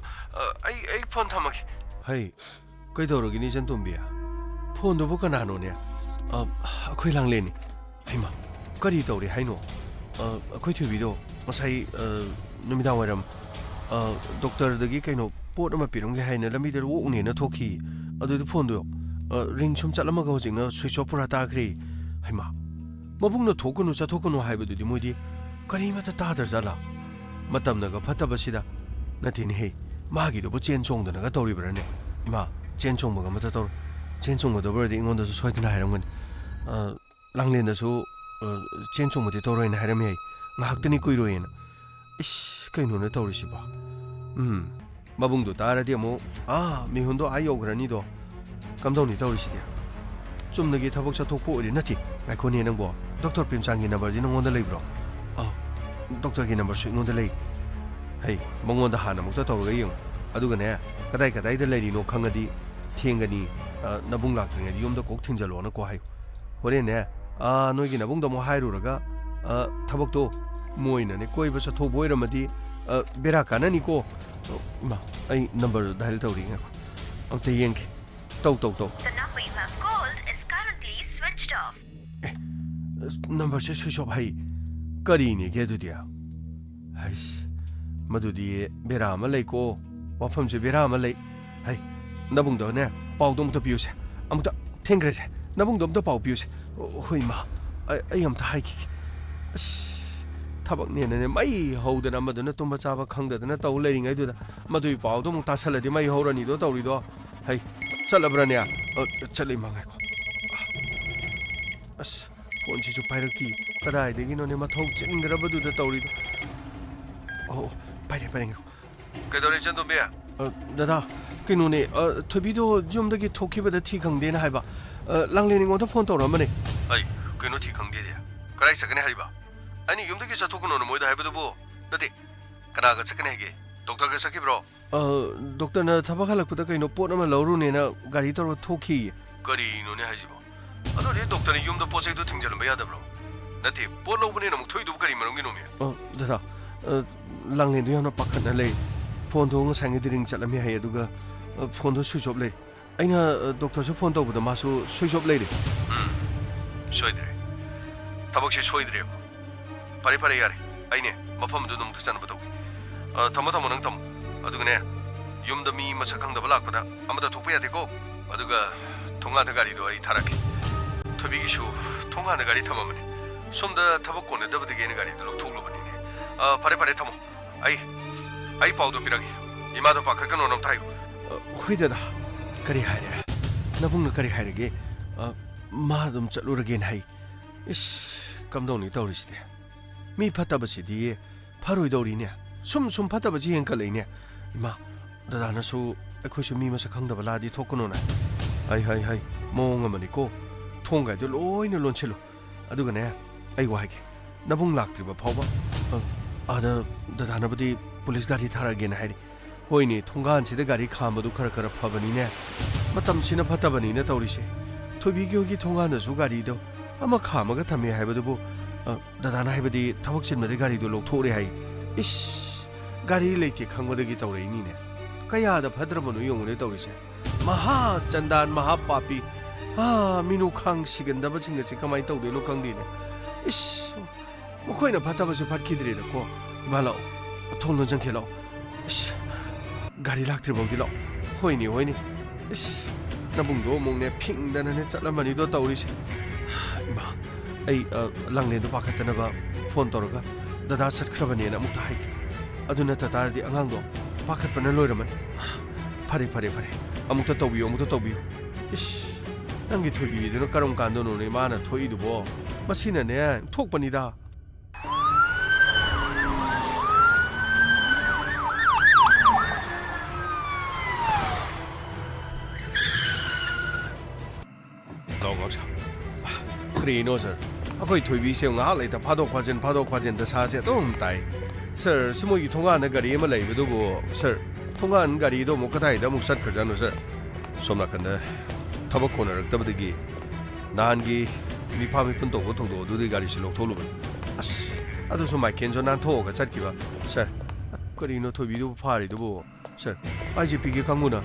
ꯑꯩ ꯐꯣꯟ ꯊꯝꯃꯒꯦ ꯍꯩ ꯀꯩꯗꯧꯔꯒꯦꯅꯤ ꯏꯆꯟꯇꯣꯝꯕꯤ ꯐꯣꯟꯗꯨꯕꯨ ꯀꯅꯥꯅꯣꯅꯦ ꯑꯩꯈꯣꯏ ꯂꯥꯡꯂꯦꯟꯅꯤ ꯍꯩꯃꯥ ꯀꯔꯤ ꯇꯧꯔꯦ ꯍꯥꯏꯅꯣ ꯑꯩꯈꯣꯏ ꯊꯣꯏꯕꯤꯗꯣ ꯉꯁꯥꯏ ꯅꯨꯃꯤꯗꯥꯡ ꯋꯥꯏꯔꯝ ꯗꯣꯛꯇꯔꯗꯒꯤ ꯀꯩꯅꯣ ꯄꯣꯠ ꯑꯃ ꯄꯤꯔꯝꯒꯦ ꯍꯥꯏꯅ ꯂꯝꯕꯤꯗ ꯑꯣꯛꯅꯦꯅ ꯊꯣꯛꯈꯤ ꯑꯗꯨꯗꯤ ꯐꯣꯟꯗꯣ ꯔꯤꯡ ꯁꯨꯝ ꯆꯠꯂꯝꯃꯒ ꯍꯧꯖꯤꯛꯅ ꯁ꯭ꯋꯤꯆ ꯑꯣꯐ ꯄꯨꯔꯥ ꯇꯥꯈ꯭ꯔꯦ ꯍꯩꯃꯥ ꯃꯕꯨꯡꯅ ꯊꯣꯛꯀꯅꯨ ꯆꯠꯊꯣꯛꯀꯅꯨ ꯍꯥꯏꯕꯗꯨꯗꯤ ꯃꯣꯏꯗꯤ ꯀꯔꯤꯃꯠꯇ ꯇꯥꯗ꯭ꯔꯖꯥꯠꯂꯥ ꯃꯇꯝꯅꯒ ꯐꯠꯇꯕꯁꯤꯗ ꯅꯠꯇꯦꯅꯦꯍꯦ ꯃꯥꯒꯤꯗꯨꯕꯨ ꯆꯦꯟ ꯆꯣꯡꯗꯅꯒ ꯇꯧꯔꯤꯕ꯭ꯔꯥꯅꯦ ꯏꯃꯥ ꯆꯦꯟ ꯆꯣꯡꯕꯒ ꯑꯃꯠꯇ ꯇꯧꯔꯣ ꯆꯦꯟ ꯆꯣꯡꯒꯗꯕ ꯑꯣꯏꯔꯗꯤ ꯑꯩꯉꯣꯟꯗꯁꯨ ꯁꯣꯏꯗꯅ ꯍꯥꯏꯔꯝꯒꯅꯤ ꯂꯥꯡꯂꯦꯟꯗꯁꯨ ꯆꯦꯟ ꯆꯣꯡꯕꯗꯤ ꯇꯧꯔꯣꯏꯅ ꯍꯥꯏꯔꯝꯃꯤ ꯑꯩ ꯉꯥꯏꯍꯥꯛꯇꯅꯤ ꯀꯨꯏꯔꯣꯏꯅ ꯏꯁ ꯀꯩꯅꯣꯅꯦ ꯇꯧꯔꯤꯁꯤꯕꯣ ꯃꯕꯨꯡꯗꯣ ꯇꯥꯔꯗꯤ ꯑꯃꯨꯛ ꯃꯤꯍꯨꯟꯗꯣ ꯌꯧꯈ꯭ꯔꯅꯤꯗꯣ ꯀꯝꯗꯧꯅꯤ ꯇꯧꯔꯤꯁꯤꯗꯤ ꯆꯨꯝꯅꯒꯤ ꯊꯕꯛ ꯆꯠꯊꯣꯛꯄ ꯑꯣꯏꯔꯦ ꯅꯠꯇꯦ ꯉꯥꯏꯈꯣꯅꯦ ꯅꯪꯕꯣ ꯗꯣꯛꯇꯔ ꯄꯤꯝꯆꯥꯡꯒꯤ ꯅꯝꯕꯔꯗꯤ ꯅꯉꯣꯟꯗ ꯂꯩꯕ꯭ꯔꯣ ꯗꯣꯛꯇꯔꯒꯤ ꯅꯝꯕꯔꯁꯨ ꯑꯩꯉꯣꯟꯗ ꯂꯩ ꯍꯩ ꯃꯉꯣꯟꯗ ꯍꯥꯟꯅ ꯑꯃꯨꯛꯇ ꯇꯧꯔꯒ ꯌꯦꯡꯉꯨ ꯑꯗꯨꯒꯅꯦ ꯀꯗꯥꯏꯗ ꯂꯩꯔꯤꯅꯣ ꯈꯪꯉꯗꯤ ꯊꯦꯡꯒꯅꯤ ꯅꯕꯨꯡ ꯂꯥꯛꯇ꯭ꯔꯤꯉꯩꯗ ꯌꯨꯝꯗ ꯀꯣꯛ ꯊꯤꯟꯖꯜꯂꯣꯅꯀꯣ ꯍꯥꯏꯌꯨ ꯍꯣꯔꯦꯟꯅꯦ ꯅꯣꯏꯒꯤ ꯅꯕꯨꯡꯗ ꯑꯃꯨꯛ ꯍꯥꯏꯔꯨꯔꯒ ꯊꯕꯛꯇꯣ ꯃꯣꯏꯅꯅꯦ ꯀꯣꯏꯕ ꯆꯠꯊꯣꯛꯄ ꯑꯣꯏꯔꯝꯃꯗꯤ ꯕꯦꯔꯥ ꯀꯥꯟꯅꯅꯤꯀꯣ ꯏꯃꯥ ꯑꯩ ꯅꯝꯕꯔꯗꯣ ꯗꯥꯏꯜ ꯇꯧꯔꯤ ꯉꯥꯏꯈꯣ ꯑꯝꯇ ꯌꯦꯡꯒꯦ ꯇꯧ The number you have called is currently switched off. ꯅꯝꯕꯔꯁꯦ ꯁ꯭ꯋꯤꯆ ꯑꯣꯐ ꯍꯩ ꯀꯔꯤꯅꯦꯒꯦ ꯑꯗꯨꯗꯤ ꯍꯩꯁ ꯃꯗꯨꯗꯤ ꯕꯦꯔꯥ ꯑꯃ ꯂꯩꯀꯣ ꯋꯥꯐꯝꯁꯦ ꯕꯦꯔꯥ ꯑꯃ ꯂꯩ ꯍꯩ ꯅꯕꯨꯡꯗꯣꯅꯦ ꯄꯥꯎꯗꯣ ꯑꯃꯨꯛꯇ ꯄꯤꯌꯨꯁꯦ ꯑꯃꯨꯛꯇ ꯊꯦꯡꯈ꯭ꯔꯦꯁꯦ ꯅꯕꯨꯡꯗꯣ ꯑꯃꯨꯛꯇ ꯄꯥꯎ ꯄꯤꯌꯨꯁꯦ ꯍꯣꯏ ꯏꯃꯥ ꯑꯩ ꯑꯝꯇ ꯍꯥꯏꯈꯤꯒꯦ ꯑꯁ ꯊꯕꯛꯅꯦꯅꯅꯦ ꯃꯩ ꯍꯧꯗꯅ ꯑꯃꯗꯨꯅ ꯇꯨꯝꯕ ꯆꯥꯕ ꯈꯪꯗꯗꯅ ꯇꯧ ꯂꯩꯔꯤꯉꯩꯗꯨꯗ ꯃꯗꯨꯒꯤ ꯄꯥꯎꯗꯣ ꯑꯃꯨꯛ ꯇꯥꯁꯜꯂꯗꯤ ꯃꯩ ꯍꯧꯔꯅꯤꯗꯣ ꯇꯧꯔꯤꯗꯣ ꯍꯩ ꯆꯠꯂꯕ꯭ꯔꯅꯦ ꯆꯠꯂꯤ ꯏꯃꯥ ꯉꯥꯏꯈꯣ ꯑꯁ ꯐꯣꯟꯁꯤꯁꯨ ꯄꯥꯏꯔꯛꯇꯤ ꯀꯗꯥꯏꯗꯒꯤꯅꯣꯅꯦ ꯃꯊꯧ ꯆꯤꯟꯈ꯭ꯔꯕꯗꯨꯗ ꯇꯧꯔꯤꯗꯣ ꯄꯥꯏꯔꯦ ꯉꯥꯏꯈꯣ ꯀꯩꯗꯧꯔꯦ ꯏꯆꯟꯇꯣꯝꯕꯤ ꯗꯗꯥ ꯀꯩꯅꯣꯅꯦ ꯊꯣꯏꯕꯤꯗꯣ ꯌꯨꯝꯗꯒꯤ ꯊꯣꯛꯈꯤꯕꯗ ꯊꯤ ꯈꯪꯗꯦꯅ ꯍꯥꯏꯕ ꯂꯥꯡꯂꯦꯟ ꯑꯩꯉꯣꯟꯗ ꯐꯣꯟ ꯇꯧꯔꯛꯑꯝꯕꯅꯦ ꯑꯩ ꯀꯩꯅꯣ ꯊꯤ ꯈꯪꯗꯦꯗꯤ ꯀꯗꯥꯏ ꯆꯠꯀꯅꯤ ꯍꯥꯏꯔꯤꯕ ꯑꯩꯅ ꯌꯨꯝꯗꯒꯤ ꯆꯠꯊꯣꯛꯀꯅꯣꯅ ꯃꯣꯏꯗ ꯍꯥꯏꯕꯗꯨꯕꯨ ꯅꯠꯇꯦ ꯀꯅꯥꯒ ꯆꯠꯀꯅꯤ ꯍꯥꯏꯒꯦ ꯗꯣꯛꯇꯔꯒ ꯆꯠꯈꯤꯕ꯭ꯔꯣ ꯗꯣꯛꯇꯔꯅ ꯊꯕꯛ ꯍꯜꯂꯛꯄꯗ ꯀꯩꯅꯣ ꯄꯣꯠ ꯑꯃ ꯂꯧꯔꯨꯅꯦꯅ ꯒꯥꯔꯤ ꯇꯧꯔꯒ ꯊꯣꯛꯈꯤꯌꯦ ꯀꯔꯤꯅꯣꯅꯦ ꯍꯥꯏꯁꯤꯕꯣ ꯑꯗꯨꯗꯤ ꯗꯣꯛꯇꯔꯅ ꯌꯨꯝꯗ ꯄꯣꯠ ꯆꯩꯗꯣ ꯊꯤꯡꯖꯤꯜꯂꯝꯕ ꯌꯥꯗꯕ꯭ꯔꯣ ꯅꯠꯇꯦ ꯄꯣꯠ ꯂꯧꯕꯅꯦꯅ ꯑꯃꯨꯛ ꯊꯣꯛꯏꯗꯨꯕꯨ ꯀꯔꯤ ꯃꯔꯝꯒꯤꯅꯣꯃꯤ ꯗꯗꯥ ꯂꯥꯡꯂꯦꯟꯗꯣ ꯌꯥꯝꯅ ꯄꯥꯈꯠꯅ ꯂꯩ ꯐꯣꯟꯗꯣ ꯉꯁꯥꯏꯉꯩꯗꯤ ꯔꯤꯡ ꯆꯠꯂꯝꯃꯤ ꯍꯥꯏ ꯑꯗꯨꯒ ꯐꯣꯟꯗꯣ ꯁ꯭ꯋꯤꯆ ꯑꯣꯐ ꯂꯩ ꯑꯩꯅ ꯗꯣꯛꯇꯔꯁꯨ ꯐꯣꯟ ꯇꯧꯕꯗ ꯃꯥꯁꯨ ꯁ꯭ꯋꯤꯆ ꯑꯣꯐ ꯂꯩꯔꯦ ꯁꯣꯏꯗ꯭ꯔꯦ ꯊꯕꯛꯁꯦ ꯁꯣꯏꯗ꯭ꯔꯦꯕ ꯐꯔꯦ ꯌꯥꯔꯦ ꯑꯩꯅꯦ ꯃꯐꯝ ꯑꯗꯨꯗ ꯑꯃꯨꯛꯇ ꯆꯠꯅꯕ ꯇꯧꯒꯦ ꯊꯝꯃꯣ ꯅꯪ ꯊꯝꯃꯣ ꯑꯗꯨꯒꯅꯦ ꯌꯨꯝꯗ ꯃꯤ ꯃꯁꯛ ꯈꯪꯗꯕ ꯂꯥꯛꯄꯗ ꯑꯃꯗ ꯊꯣꯛꯄ ꯌꯥꯗꯦꯀꯣ ꯑꯗꯨꯒ ꯊꯣꯡꯒꯥꯟꯗ ꯒꯥꯔꯤꯗꯣ ꯑꯩ ꯊꯥꯔꯛꯀꯦ ꯊꯣꯏꯕꯤꯒꯤꯁꯨ ꯊꯣꯡꯒꯥꯟꯗ ꯒꯥꯔꯤ ꯊꯝꯃꯝꯕꯅꯦ ꯁꯣꯝꯗ ꯊꯕꯛ ꯀꯣꯟꯅꯗꯕꯗꯒꯤ ꯑꯩꯅ ꯒꯥꯔꯤꯗꯣ ꯂꯧꯊꯣꯛꯂꯨꯕꯅꯤꯅꯦ ꯐꯔꯦ ꯊꯝꯃꯣ ꯑꯩ ꯄꯥꯎꯗꯣ ꯄꯤꯔꯒꯦ ꯏꯃꯥꯗꯣ ꯄꯥꯈꯠꯀꯅꯣꯅ ꯑꯝꯇ ꯍꯥꯏꯌꯨ ꯍꯣꯏ ꯗꯗꯥ ꯀꯔꯤ ꯍꯥꯏꯔꯦ ꯅꯕꯨꯡꯅ ꯀꯔꯤ ꯍꯥꯏꯔꯒꯦ ꯃꯥ ꯑꯗꯨꯝ ꯆꯠꯂꯨꯔꯒꯦꯅ ꯍꯥꯏ ꯏꯁ ꯀꯝꯗꯧꯅꯤ ꯇꯧꯔꯤꯁꯤꯗꯤ ꯃꯤ ꯐꯠꯇꯕꯁꯤꯗꯤ ꯐꯔꯣꯏꯗꯧꯔꯤꯅꯦ ꯁꯨꯝ ꯐꯠꯇꯕꯁꯤ ꯍꯦꯟꯀꯠꯂꯛꯏꯅꯦ ꯏꯃꯥ ꯗꯗꯥꯅꯁꯨ ꯑꯩꯈꯣꯏꯁꯨ ꯃꯤ ꯃꯁꯛ ꯈꯪꯗꯕ ꯂꯥꯛꯑꯗꯤ ꯊꯣꯛꯀꯅꯣꯅ ꯍꯩ ꯃꯑꯣꯡ ꯑꯃꯅꯤꯀꯣ ꯊꯣꯡꯒꯥꯏꯗꯣ ꯂꯣꯏꯅ ꯂꯣꯟꯁꯤꯜꯂꯨ ꯑꯗꯨꯒꯅꯦ ꯑꯩ ꯋꯥꯍꯩꯒꯦ ꯅꯕꯨꯡ ꯂꯥꯛꯇ꯭ꯔꯤꯕ ꯐꯥꯎꯕ ꯑꯥꯗ ꯗꯗꯥꯅꯕꯨꯗꯤ ꯄꯨꯂꯤꯁ ꯒꯥꯔꯤ ꯊꯥꯔꯛꯑꯒꯦꯅ ꯍꯥꯏꯔꯤ ꯍꯣꯏꯅꯦ ꯊꯣꯡꯒꯥꯟꯁꯤꯗ ꯒꯥꯔꯤ ꯈꯥꯝꯕꯗꯨ ꯈꯔ ꯐꯕꯅꯤꯅꯦ ꯃꯇꯝꯁꯤꯅ ꯐꯠꯇꯕꯅꯤꯅ ꯇꯧꯔꯤꯁꯦ ꯊꯣꯏꯕꯤꯒꯤ ꯍꯣꯏꯒꯤ ꯊꯣꯡꯒꯥꯟꯗꯁꯨ ꯒꯥꯔꯤꯗꯣ ꯑꯃ ꯈꯥꯝꯃꯒ ꯊꯝꯃꯦ ꯍꯥꯏꯕꯗꯨꯕꯨ ꯗꯗꯥꯅ ꯍꯥꯏꯕꯗꯤ ꯊꯕꯛ ꯆꯤꯟꯕꯗꯩ ꯒꯥꯔꯤꯗꯣ ꯂꯧꯊꯣꯛꯎꯔꯦ ꯍꯥꯏ ꯏꯁ ꯒꯥꯔꯤ ꯂꯩꯇꯦ ꯈꯪꯕꯗꯒꯤ ꯇꯧꯔꯛꯏꯅꯤꯅꯦ ꯀꯌꯥꯗ ꯐꯠꯇ꯭ꯔꯕꯅꯣ ꯌꯦꯡꯉꯨꯅꯦ ꯇꯧꯔꯤꯁꯦ ꯃꯍꯥ ꯆꯟꯗꯥꯟ ꯃꯍꯥ ꯄꯥꯄꯤ ꯃꯤꯅꯨ ꯈꯥꯡ ꯁꯤꯒꯟꯗꯕꯁꯤꯡ ꯑꯁꯤ ꯀꯃꯥꯏꯅ ꯇꯧꯗꯣꯏꯅꯣ ꯈꯪꯗꯦꯅꯦ ꯏꯁ ꯃꯈꯣꯏꯅ ꯐꯠꯇꯕꯁꯨ ꯐꯠꯈꯤꯗ꯭ꯔꯦꯗꯀꯣ ꯏꯃꯥ ꯂꯥꯛꯑꯣ ꯊꯣꯡ ꯂꯣꯟꯖꯟꯈꯤ ꯂꯥꯛꯑꯣ ꯏꯁ ꯒꯥꯔꯤ ꯂꯥꯛꯇ꯭ꯔꯤꯐꯥꯎꯗꯤ ꯂꯥꯛꯑꯣ ꯍꯣꯏꯅꯦ ꯍꯣꯏꯅꯦ ꯏꯁ ꯅꯕꯨꯡꯗꯣ ꯑꯃꯨꯛꯅꯦ ꯐꯤꯡꯗꯅꯅꯦ ꯆꯠꯂꯝꯃꯅꯤꯗꯣ ꯇꯧꯔꯤꯁꯦ ꯏꯃꯥ ꯑꯩ ꯂꯥꯡꯂꯦꯟꯗꯣ ꯄꯥꯈꯠꯇꯅꯕ ꯐꯣꯟ ꯇꯧꯔꯒ ꯗꯗꯥ ꯆꯠꯈ꯭ꯔꯕꯅꯦꯅ ꯑꯃꯨꯛꯇ ꯍꯥꯏꯒꯦ ꯑꯗꯨ ꯅꯠꯇ ꯇꯥꯔꯗꯤ ꯑꯉꯥꯡꯗꯣ ꯄꯥꯈꯠꯄꯅ ꯂꯣꯏꯔꯝꯃꯅꯤ ꯐꯔꯦ ꯐꯔꯦ ꯐꯔꯦ ꯑꯃꯨꯛꯇ ꯇꯧꯕꯤꯌꯨ ꯑꯃꯨꯛꯇ ꯇꯧꯕꯤꯌꯨ 이씨 난게 토비이드는 까롱 간도노네 마나 토이도 뭐 마시나네 톡번이다 너가자 그리노서 아거이 토비세 nga laita phadok phajin da sa se tom tai sir simoi thonga na gari ma leibu du bo sir thonga an gari do mo kadai da mu sat khajanu sir somna kanda tabak konar tabdagi nangi mi phami pun to to do du gari silok tholu as adu so mai kenjo nan tho ga chat ki ba sir kari no thobi du phari du bo sir IGP ki kanguna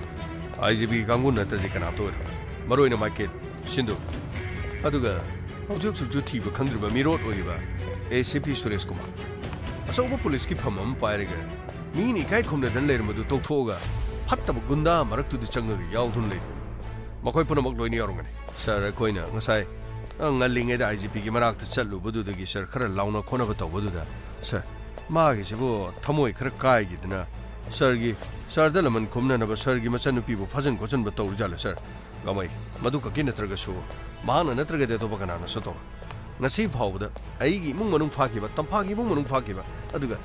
IGP kanguna ta dikana to maroi na mai ken sindu aduga hojok su ju thi ba khangdri ba mirot ori ba ACP Suresh Kumar asoba police ki phamam paire ga mi ni kai khumna dan leir madu tok thoga phatta ba gunda marak tu di changa ga yaw thun leir makhoi puna mak loini yarong ne sir koina ngasai ngalinge da IGP ki marak ta challu budu da gi sir khara launa khona ba taw budu da sir ma gi sibu thamoi khara kai gi dina sir gi sir da laman khumna na ba sir gi machan nupi bu phajan gojan ba taw jala sir gamai madu ka kin natraga su mana natraga de to ba kana na so to ngasi phawda aigi mung manung pha ki ba tampa gi mung manung pha ki ba aduga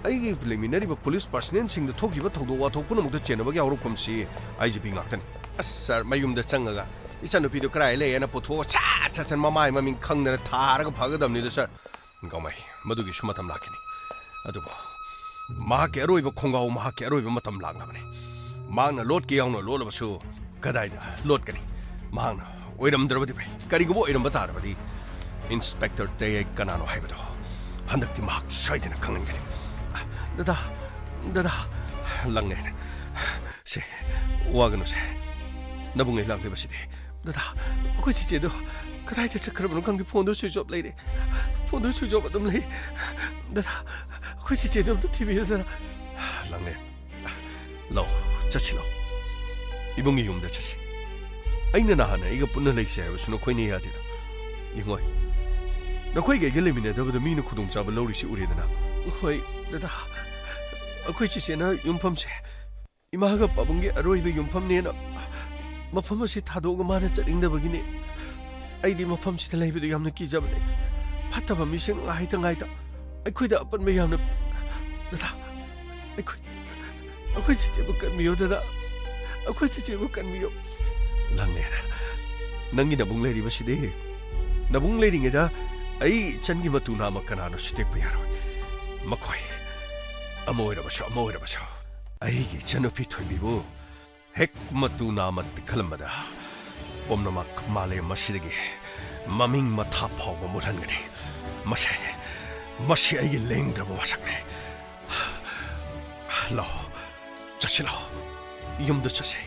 aigi preliminary ba police personnel sing da thoki ba thodo wa thok puna muk da chena ba gi awro pham si IGP ngaktan as sir mayum da changaga ichanu pi do krai le na potho cha cha chan mamai maming khang na thara ga phaga dam ni da sir gamai madu gi suma tam lakini adugo ma ke roi ba khongau ma ke roi ba matam lakna bane mang na lot ki yaung na lot ba su kadai da lot kani mang na oiram drabadi bai kari go oiram ba tar ba di Inspector Tay kanano haibado handakti mak soidena khangangani dada langne se wagano se nabungai langle basidi dada akoi chi do kadai te chakrabano khangdi phone do switch off leire phone do switch off adum lei dada akoi chi do TV dada langne lo chachilo ibungi yumda chachi aina na hana iga punna leise habsuno khoini yadida ingoi नखोई के गेले मिने दबद मीन खुदुंग चाब लौरी सि उरेदना ओइ ददा अखोई चिसेना युमफम से इमागा पाबंगे अरोइबे युमफम ने ना मफम से थादोग माने चरिंग बगिने आइदी मफम से लेबे यामन की जबने फतब मिसिंग हाइता हाइता अखोइदा अपन मे यामन ददा अखोई चिचे बकन मियो ददा अखोई चिचे बकन मियो लंगनेरा नंगी नबुंग लेरी बसिदे नबुंग लेरिंगेदा आई चनगी मतु नाम कनानो सिटेक यारो मखोई अमोइरा बसो आई की चनुपी थोइबिबो हेक मतु नाम खलमदा ओमनमक माले मसिदगी ममिंग मथा फाव मुरहनगने मसे आई लेंग्द्रब वासकने लो चसिलो युमदो चसे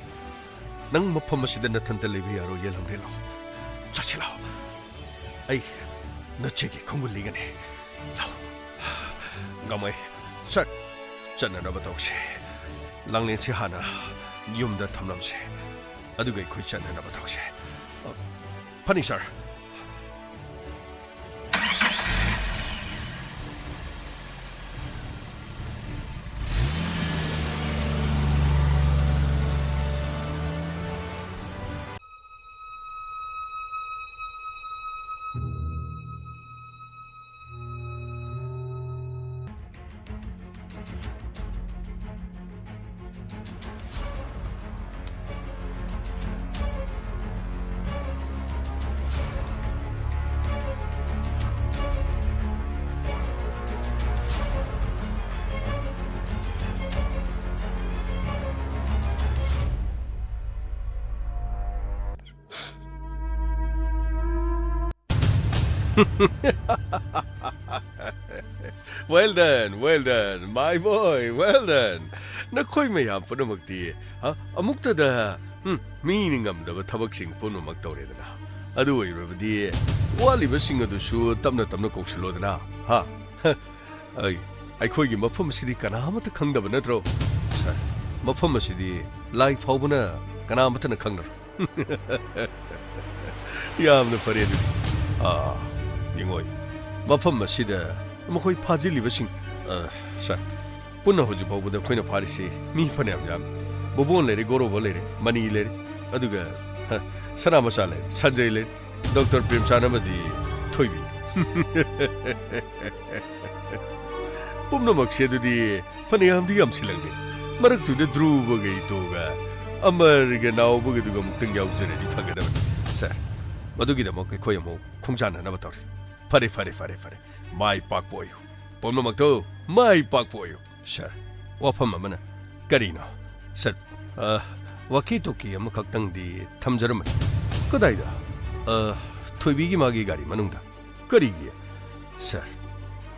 नंग मफम मसिद नथंत लेबि यारो येलंगरे लो चसिलो आई नचेगी खुंगुलिगने लो गमय सर चनना बताओसे लांगलेन से हाना युमदा थमनमसे अदुगै खुइ चनना बताओसे फनी sir Well done, my boy, well done. Na khoi me yam puna mukti. Ha, amukta da ꯃꯤꯅ ꯉꯝꯗꯕ ꯊꯕꯛꯁꯤꯡ ꯄꯨꯝꯅꯃꯛ ꯇꯧꯔꯦꯗꯅ ꯑꯗꯨ ꯑꯣꯏꯔꯕꯗꯤ ꯋꯥꯠꯂꯤꯕꯁꯤꯡ ꯑꯗꯨꯁꯨ ꯇꯞꯅ ꯇꯞꯅ ꯀꯧꯁꯤꯜꯂꯣꯗꯅ ꯍꯥ ꯑꯩꯈꯣꯏꯒꯤ ꯃꯐꯝ ꯑꯁꯤꯗꯤ ꯀꯅꯥꯃꯠꯇ ꯈꯪꯗꯕ ꯅꯠꯇ꯭ꯔꯣ ꯁꯥꯔ ꯃꯐꯝ ꯑꯁꯤꯗꯤ ꯂꯥꯏ ꯐꯥꯎꯕꯅ ꯀꯅꯥꯃꯠꯇꯅ ꯈꯪꯅꯔꯣ ꯌꯥꯝꯅ ꯐꯔꯦ ꯑꯗꯨꯗꯤ ꯌꯦꯡꯉꯣꯏ ꯃꯐꯝ ꯑꯁꯤꯗ ꯃꯈꯣꯏ ꯐꯥꯖꯤꯜꯂꯤꯕꯁꯤꯡ ꯁꯥꯔ ꯄꯨꯟꯅ ꯍꯧꯖꯤꯛ ꯐꯥꯎꯕꯗ ꯑꯩꯈꯣꯏꯅ ꯐꯥꯔꯤꯁꯤ ꯃꯤ ꯐꯅꯌꯥꯝ ꯌꯥꯝꯃꯤ ꯕꯣꯕꯣꯟ ꯂꯩꯔꯦ ꯒꯣꯔꯣꯕ ꯂꯩꯔꯦ ꯃꯅꯤ ꯂꯩꯔꯦ ꯑꯗꯨꯒ ꯁꯅꯥꯃꯆꯥ ꯂꯩꯔꯦ ꯁꯟꯖꯩ ꯂꯩꯔꯦ ꯗꯣꯛꯇꯔ ꯄ꯭ꯔꯦꯝꯆꯥꯟ ꯑꯃꯗꯤ ꯊꯣꯏꯕꯤ ꯄꯨꯝꯅꯃꯛꯁꯦ ꯑꯗꯨꯗꯤ ꯐꯅꯌꯥꯝꯗꯤ ꯌꯥꯝꯁꯤꯜꯂꯛꯂꯦ ꯃꯔꯛꯇꯨꯗ ꯙ꯭ꯔꯨꯕꯒ ꯏꯇꯣꯒ ꯑꯃꯔꯒ ꯅꯥꯎꯕꯒꯗꯨꯒ ꯑꯃꯨꯛꯇꯪ ꯌꯥꯎꯖꯔꯗꯤ ꯐꯒꯗꯕꯅꯤ ꯁꯥꯔ ꯃꯗꯨꯒꯤꯗꯃꯛ ꯑꯩꯈꯣꯏ ꯑꯃꯨꯛ ꯈꯣꯡꯖꯥꯟꯅꯅꯕ ꯇꯧꯔꯤ ꯐꯔꯦ ꯃꯥꯏ ꯄꯥꯛꯄ ꯑꯣꯏꯌꯨ ꯄꯨꯝꯅꯃꯛꯇꯣ ꯃꯥꯏ ꯄꯥꯛꯄ ꯑꯣꯏꯌꯨ ꯁꯥꯔ ꯋꯥꯐꯝ ꯑꯃꯅ ꯀꯔꯤꯅꯣ ꯁꯥꯔ ꯋꯥꯀꯤ ꯇꯣꯀꯤ ꯑꯃꯈꯛꯇꯪꯗꯤ ꯊꯝꯖꯔꯝꯕꯅꯤ ꯀꯗꯥꯏꯗ ꯊꯣꯏꯕꯤꯒꯤ ꯃꯥꯒꯤ ꯒꯥꯔꯤ ꯃꯅꯨꯡꯗ ꯀꯔꯤꯒꯤ ꯁꯥꯔ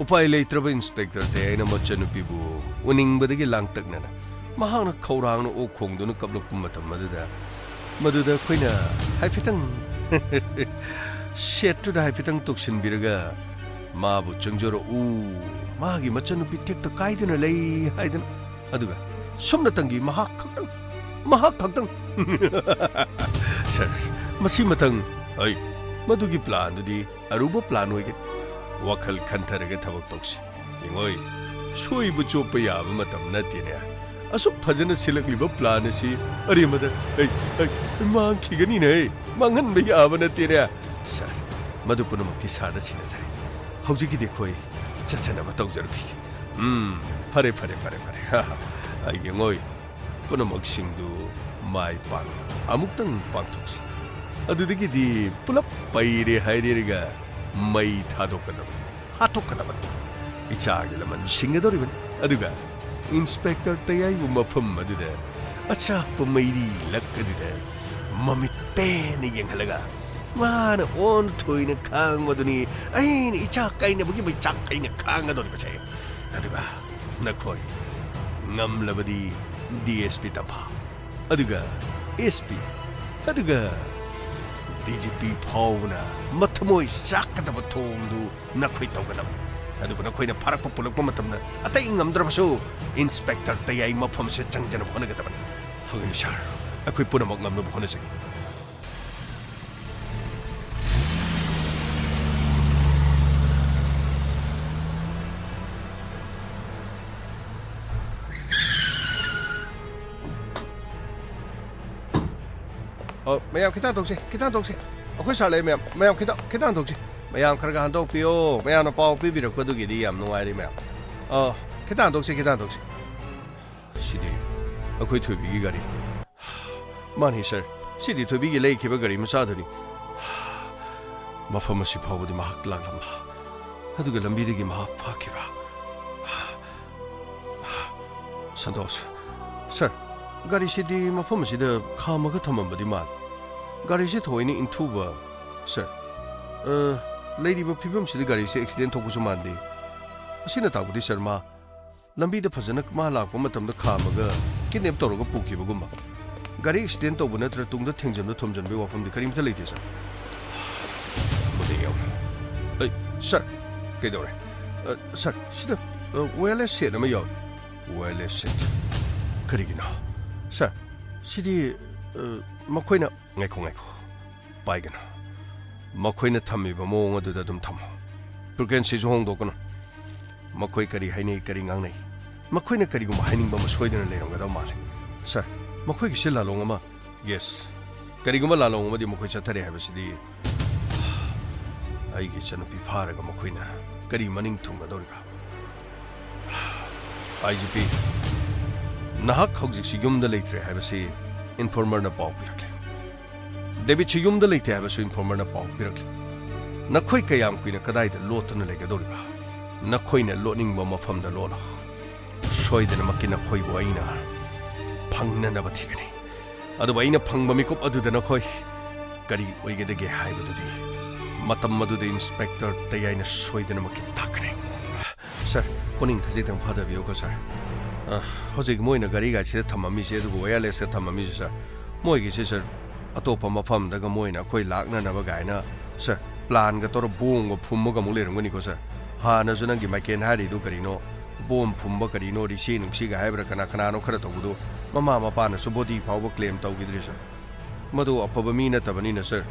ꯎꯄꯥꯏ ꯂꯩꯇ꯭ꯔꯕ ꯏꯟꯁꯄꯦꯛꯇꯔ ꯇꯌꯥꯏꯅ ꯃꯆꯟꯅꯨꯄꯤꯕꯨ ꯎꯅꯤꯡꯕꯗꯒꯤ ꯂꯥꯡꯇꯛꯅꯅ ꯃꯍꯥꯛꯅ ꯈꯧꯔꯥꯡꯅ ꯑꯣꯛ ꯈꯣꯡꯗꯨꯅ ꯀꯞꯂꯛꯄ ꯃꯇꯝ ꯃꯗꯨꯗ ꯑꯩꯈꯣꯏꯅ ꯍꯥꯏꯐꯦꯠꯇꯪ ꯁꯦꯠꯇꯨꯗ ꯍꯥꯏꯐꯦꯠꯇꯪ ꯇꯣꯛꯁꯤꯟꯕꯤꯔꯒ ꯃꯥꯕꯨ ꯆꯪꯖꯔꯛꯎ ꯃꯥꯒꯤ ꯃꯆꯟꯅꯨꯄꯤ ꯇꯦꯛꯇ ꯀꯥꯏꯗꯅ ꯂꯩ ꯍꯥꯏꯗꯅ ꯑꯗꯨꯒ ꯁꯨꯝꯅꯇꯪꯒꯤ ꯃꯍꯥꯛ ꯈꯛꯇꯪ ꯁꯥꯔ ꯃꯁꯤꯃꯇꯪ ꯃꯗꯨꯒꯤ ꯄ꯭ꯂꯥꯟꯗꯨꯗꯤ ꯑꯔꯨꯕ ꯄ꯭ꯂꯥꯟ ꯑꯣꯏꯒꯅꯤ ꯋꯥꯈꯜ ꯈꯟꯊꯔꯒ ꯊꯕꯛ ꯇꯧꯁꯤ ꯌꯦꯡꯉꯣꯏ ꯁꯣꯏꯕ ꯆꯣꯞꯄ ꯌꯥꯕ ꯃꯇꯝ ꯅꯠꯇꯦꯅꯦ ꯑꯁꯨꯛ ꯐꯖꯅ ꯁꯤꯜꯂꯛꯂꯤꯕ ꯄ꯭ꯂꯥꯟ ꯑꯁꯤ ꯑꯔꯦꯝꯕꯗ ꯃꯥꯡꯈꯤꯒꯅꯤꯅꯦ ꯃꯥꯡꯍꯟꯕ ꯌꯥꯕ ꯅꯠꯇꯦꯅꯦ ꯁꯥꯔ ꯃꯗꯨ ꯄꯨꯝꯅꯃꯛꯇꯤ ꯁꯥꯔꯗ ꯁꯤꯟꯅꯖꯔꯦ ꯍꯧꯖꯤꯛꯀꯤꯗꯤ ꯑꯩꯈꯣꯏ ꯆꯠꯆꯅꯕ ꯇꯧꯖꯔꯨꯈꯤꯒꯦ ꯐꯔꯦ ꯌꯦꯡꯉꯣꯏ ꯄꯨꯝꯅꯃꯛꯁꯤꯡꯗꯨ ꯃꯥꯏ ꯄꯥꯛꯅ ꯑꯃꯨꯛꯇꯪ ꯄꯥꯡꯊꯣꯛꯁꯤ ꯑꯗꯨꯗꯒꯤꯗꯤ ꯄꯨꯂꯞ ꯄꯩꯔꯦ ꯍꯥꯏꯔꯦꯔꯒ ꯃꯩ ꯍꯥꯠꯇꯣꯛꯀꯗꯕꯅꯤ ꯏꯆꯥꯒꯤ ꯂꯃꯟ ꯁꯤꯡꯒꯗꯧꯔꯤꯕꯅꯤ ꯑꯗꯨꯒ ꯏꯟꯁꯄꯦꯛꯇꯔ ꯇꯌꯥꯏꯕꯨ ꯃꯐꯝ ꯑꯗꯨꯗ ꯑꯆꯥꯛꯄ ꯃꯩꯔꯤ ꯂꯛ ꯑꯗꯨꯗ ꯃꯃꯤꯠ ꯄꯦꯟꯅ ꯌꯦꯡꯍꯜꯂꯒ ꯃꯥꯅ ꯑꯣꯟ ꯊꯣꯏꯅ ꯈꯥꯡꯕꯗꯨꯅꯤ ꯑꯩꯅ ꯏꯆꯥ ꯀꯥꯏꯅꯕꯒꯤ ꯃꯩꯆꯥꯛ ꯑꯩꯅ ꯈꯥꯡꯒꯗꯧꯔꯤꯕꯁꯦ ꯑꯗꯨꯒ ꯅꯈꯣꯏ ꯉꯝꯂꯕꯗꯤ DSP ꯇꯝꯐꯥ ꯑꯗꯨꯒ SP ꯑꯗꯨꯒ DGP ꯐꯥꯎꯕꯅ ꯃꯊꯃꯣꯏ ꯆꯥꯛꯀꯗꯕ ꯊꯣꯡꯗꯨ ꯅꯈꯣꯏ ꯇꯧꯒꯗꯕꯅꯤ ꯑꯗꯨꯕꯨ ꯅꯈꯣꯏꯅ ꯐꯥꯔꯛꯄ ꯄꯨꯂꯛꯄ ꯃꯇꯝꯗ ꯑꯇꯩ ꯉꯝꯗ꯭ꯔꯕꯁꯨ ꯏꯟꯁꯄꯦꯛꯇꯔ ꯇꯌꯥꯏ ꯃꯐꯝꯁꯦ ꯆꯪꯖꯅꯕ ꯍꯣꯠꯅꯒꯗꯕꯅꯤ ꯐꯒꯅꯤ ꯁꯥꯔ ꯑꯩꯈꯣꯏ ꯄꯨꯝꯅꯃꯛ ꯉꯝꯅꯕ ꯍꯣꯠꯅꯖꯒꯦ ꯃꯌꯥꯝ ꯈꯤꯇꯪ ꯇꯧꯁꯤ ꯑꯩꯈꯣꯏ ꯁꯥꯔ ꯂꯩ ꯃꯌꯥꯝ ꯈꯤꯇꯪ ꯇꯧꯁꯤ ꯃꯌꯥꯝ ꯈꯔ ꯍꯟꯗꯣꯛꯄꯤꯌꯣ ꯃꯌꯥꯝꯅ ꯄꯥꯎ ꯄꯤꯕꯤꯔꯛꯄꯗꯨꯒꯤꯗꯤ ꯌꯥꯝ ꯅꯨꯡꯉꯥꯏꯔꯤ ꯃꯌꯥꯝ ꯈꯤꯇꯪ ꯇꯧꯁꯤ ꯁꯤꯗꯤ ꯑꯩꯈꯣꯏ ꯊꯣꯏꯕꯤꯒꯤ ꯒꯥꯔꯤ ꯃꯥꯅꯤ ꯁꯥꯔ ꯁꯤꯗꯤ ꯊꯣꯏꯕꯤꯒꯤ ꯂꯩꯈꯤꯕ ꯒꯥꯔꯤ ꯃꯆꯥꯗꯨꯅꯤ ꯃꯐꯝ ꯑꯁꯤ ꯐꯥꯎꯕꯗꯤ ꯃꯍꯥꯛ ꯂꯥꯛꯂꯝꯕ ꯑꯗꯨꯒ ꯂꯝꯕꯤꯗꯒꯤ ꯃꯍꯥꯛ ꯐꯥꯈꯤꯕ ꯁꯟꯇꯣꯁ ꯁꯥꯔ ꯒꯥꯔꯤꯁꯤꯗꯤ ꯃꯐꯝ ꯑꯁꯤꯗ ꯈꯥꯝꯃꯒ ꯊꯝꯃꯝꯕꯗꯤ ꯃꯥꯜꯂꯤ ꯒꯥꯔꯤꯁꯤ ꯊꯑꯣꯏꯅ ꯏꯟꯊꯨꯕ ꯁꯥꯔ ꯂꯩꯔꯤꯕ ꯐꯤꯕꯝꯁꯤꯗ ꯒꯥꯔꯤꯁꯤ ꯑꯦꯛꯁꯤꯗꯦꯟ ꯊꯣꯛꯄꯁꯨ ꯃꯥꯟꯗꯦ ꯑꯁꯤꯅ ꯇꯥꯛꯄꯗꯤ ꯁꯥꯔ ꯃꯥ ꯂꯝꯕꯤꯗ ꯐꯖꯅ ꯃꯥ ꯂꯥꯛꯄ ꯃꯇꯝꯗ ꯈꯥꯝꯃꯒ ꯀꯤꯗꯅꯦꯞ ꯇꯧꯔꯒ ꯄꯨꯈꯤꯕꯒꯨꯝꯕ ꯒꯥꯔꯤ ꯑꯦꯛꯁꯤꯗꯦꯟ ꯇꯧꯕ ꯅꯠꯇ꯭ꯔ ꯇꯨꯡꯗ ꯊꯦꯡꯖꯟꯕ ꯊꯣꯝꯖꯟꯕꯒꯤ ꯋꯥꯐꯝꯗꯤ ꯀꯔꯤꯝꯇ ꯂꯩꯇꯦ ꯁꯥꯔ ꯁꯥꯔ ꯀꯩꯗꯧꯔꯦ ꯁꯥꯔ ꯁꯤꯗ ꯋꯦꯌꯔꯂꯦꯁ ꯁꯦꯠ ꯑꯃ ꯌꯥꯎꯏ ꯋꯦꯌꯔꯂꯦꯁ ꯁꯦꯠ ꯀꯔꯤꯒꯤꯅꯣ ꯁꯥꯔ ꯁꯤꯗꯤ ꯃꯈꯣꯏꯅ ꯉꯥꯏꯈꯣ ꯄꯥꯏꯒꯅꯨ ꯃꯈꯣꯏꯅ ꯊꯝꯃꯤꯕ ꯃꯑꯣꯡ ꯑꯗꯨꯗ ꯑꯗꯨꯝ ꯊꯝꯃꯣ ꯐ꯭ꯔꯤꯀ꯭ꯋꯦꯟꯁꯤꯁꯨ ꯍꯣꯡꯗꯣꯛꯀꯅꯨ ꯃꯈꯣꯏ ꯀꯔꯤ ꯍꯥꯏꯅꯩ ꯀꯔꯤ ꯉꯥꯡꯅꯩ ꯃꯈꯣꯏꯅ ꯀꯔꯤꯒꯨꯝꯕ ꯍꯥꯏꯅꯤꯡꯕ ꯑꯃ ꯁꯣꯏꯗꯅ ꯂꯩꯔꯝꯒꯗꯕ ꯃꯥꯜꯂꯦ ꯁꯥꯔ ꯃꯈꯣꯏꯒꯤꯁꯤ ꯂꯥꯂꯣꯡ ꯑꯃ ꯌꯦꯁ ꯀꯔꯤꯒꯨꯝꯕ ꯂꯥꯂꯣꯡ ꯑꯃꯗꯤ ꯃꯈꯣꯏ ꯆꯠꯊꯔꯦ ꯍꯥꯏꯕꯁꯤꯗꯤ ꯑꯩꯒꯤ ꯏꯆꯟꯅꯨꯄꯤ ꯐꯥꯔꯒ ꯃꯈꯣꯏꯅ ꯀꯔꯤ ꯃꯅꯤꯡ ꯊꯨꯡꯒꯗꯧꯔꯤꯕ IGP ꯅꯍꯥꯛ ꯍꯧꯖꯤꯛꯁꯤ ꯌꯨꯝꯗ ꯂꯩꯇ꯭ꯔꯦ ꯍꯥꯏꯕꯁꯤ ꯏꯟꯐꯣꯔꯃꯔꯅ ꯄꯥꯎ ꯄꯤꯔꯛꯂꯦ ꯗꯦꯕꯤꯠꯁꯤ ꯌꯨꯝꯗ ꯂꯩꯇꯦ ꯍꯥꯏꯕꯁꯨ ꯏꯟꯐꯣꯔꯃꯔꯅ ꯄꯥꯎ ꯄꯤꯔꯛꯂꯦ ꯅꯈꯣꯏ ꯀꯌꯥꯝ ꯀꯨꯏꯅ ꯀꯗꯥꯏꯗ ꯂꯣꯠꯇꯨꯅ ꯂꯩꯒꯗꯧꯔꯤꯕ ꯅꯈꯣꯏꯅ ꯂꯣꯠꯅꯤꯡꯕ ꯃꯐꯝꯗ ꯂꯣꯠꯂꯣ ꯁꯣꯏꯗꯅꯃꯛꯀꯤ ꯅꯈꯣꯏꯕꯨ ꯑꯩꯅ ꯐꯪꯅꯅꯕ ꯊꯤꯒꯅꯤ ꯑꯗꯨꯕꯨ ꯑꯩꯅ ꯐꯪꯕ ꯃꯤꯀꯨꯞ ꯑꯗꯨꯗ ꯅꯈꯣꯏ ꯀꯔꯤ ꯑꯣꯏꯒꯗꯒꯦ ꯍꯥꯏꯕꯗꯨꯗꯤ ꯃꯇꯝ ꯑꯗꯨꯗ ꯏꯟꯁꯄꯦꯛꯇꯔ ꯇꯌꯥꯏꯅ ꯁꯣꯏꯗꯅꯃꯛꯀꯤ ꯇꯥꯛꯀꯅꯤ ꯁꯥꯔ ꯄꯨꯛꯅꯤꯡ ꯈꯖꯤꯛꯇꯪ ꯐꯥꯗꯕꯤꯌꯨꯀꯣ ꯁꯥꯔ ꯍꯧꯖꯤꯛ ꯃꯣꯏꯅ ꯒꯥꯔꯤꯒꯥꯁꯤꯗ ꯊꯝꯃꯝꯃꯤꯁꯦ ꯑꯗꯨꯒ ꯋꯦꯌꯔꯂꯦꯁꯇ ꯊꯝꯃꯝꯃꯤꯁꯦ ꯁꯥꯔ मोइगिसे सर अतोप मफम दगा मोइना कोई लाकना नब गायना सर प्लान गा तोर बोंग फुम्मगा मु लेरंगनी को सर हाना जो नंगी माइकेन हारिदु करिनो बोम फुम्ब करिनो रिसी नुंसी गा हाइब्रा कना कनानो खरा तौबुदो ममा मपाना सु बॉडी फावबो क्लेम तौगिद्रि सर मदो अफब मी नतबनी न सर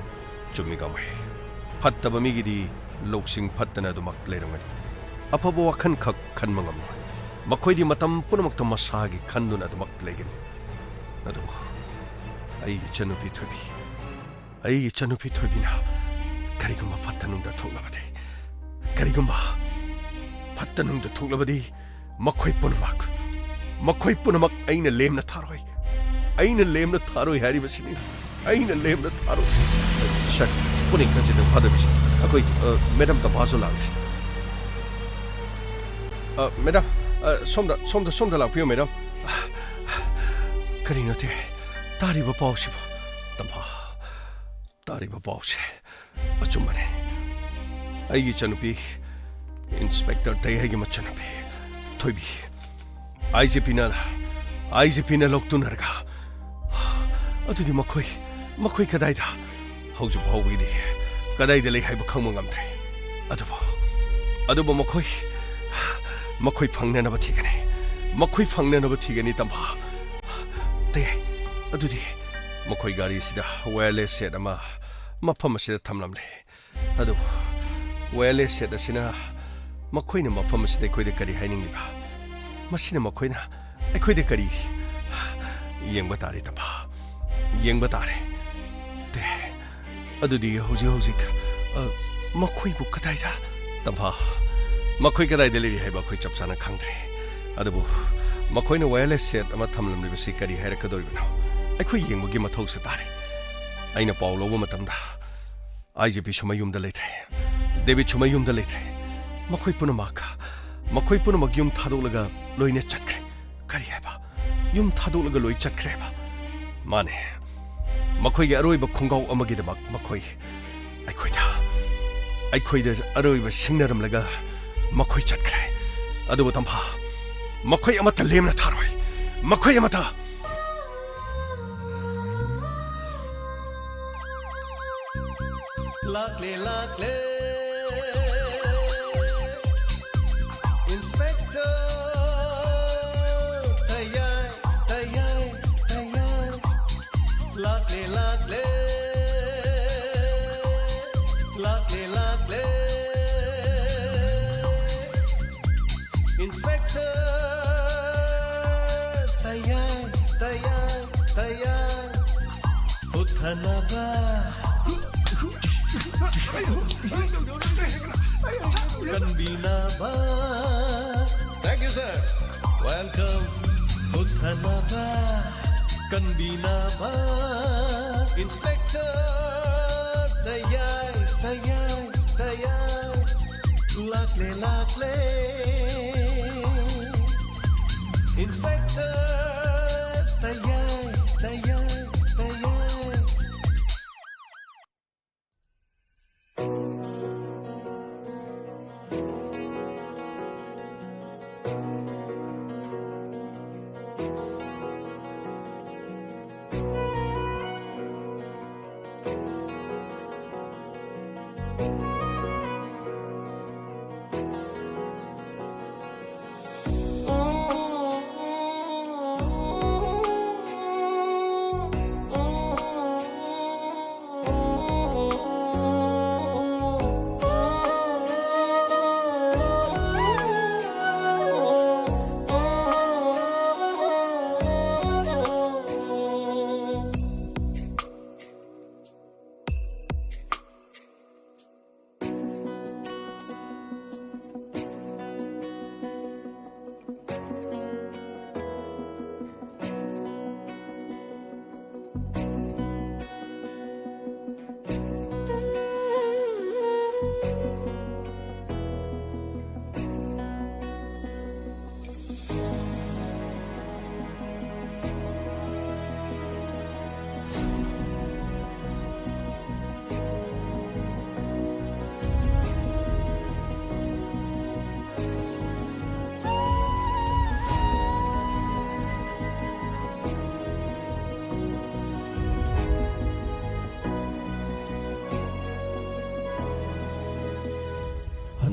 चुम्मी गमै फत्तब मीगिदी लोकसिंग फत्तना दुमक लेरंगनी अफब वखन खक खनम ngam मखोइदी मतम पुनमक मसागी खंदुना दुमक लेगिन अदुबो आई चनुपी थोबिना करिगुम्बा फत्तनुंदा थोलबदे करिगुम्बा फत्तनुंदा थोलबदे मखोइ पुनमक आइना लेमना थारोइ हारिबसिनी आइना लेमना थारो सर पुनिंग खजिद फादबिस अखोइ मैडम ता बाजो लागिस madam सोमदा लापियो madam करिनोते तारिबा पाउसिबो तंबा तारिबा पाउसे अचुमने आइगी चनुपी inspector तैयागी मचनुपी Thoibi IGP ना लोक्तुनरगा अदुदि मखोइ कदाइदा हौजु भाउबिदि कदाइदा लै हाइबो खंबो ngamद्रे अदुबो मखोइ फंगननबा थिगनि तंबा ते अदुदि मखोइ गाड़ी सिदा वायरलेस सेट अमा मफम सिदा थमलमले अदु वायरलेस सेट असिना मखोइना मफम सिदा कोइदे करी हाइनिंगलिबा मसिना मखोइना अखोइदे करी येंबा तारे ते अदुदि होजिक मखोइबु कदाइदा तंबा मखोइ कदाइदा लेरि हाइबा खोइ चपसाना खंद्रे अदुबु मखोइना वायरलेस सेट अमा थमलमलिबा सि करी हाइरकदोरिबनो अखोइ येंबगी मथौस तारे आइना पाउ लौबा मतमदा आईजीपी सुमयुमदा लेथ्रे डेविड सुमयुमदा लेथ्रे मखोइ पुनमक युम थादोलगा लोइने चटख्रे करी हाइबा युम थादोलगा लोइ चटख्रे हाइबा माने मखोइ अरोइबा खुंगाउ अमगिदमक मखोइ अखोइदा अरोइबा सिंगनरमलगा मखोइ चटख्रे अदुबो तंफा मखोइ अमता Lemna थारोइ मखोइ अमता Lakle Inspector Tayai Lakle Inspector Tayai Uthanaba Kanbinaba. Thank you, sir. Welcome. Uthanaba. Kanbinaba. Inspector. Tayai. Lakle. Inspector. Tayai.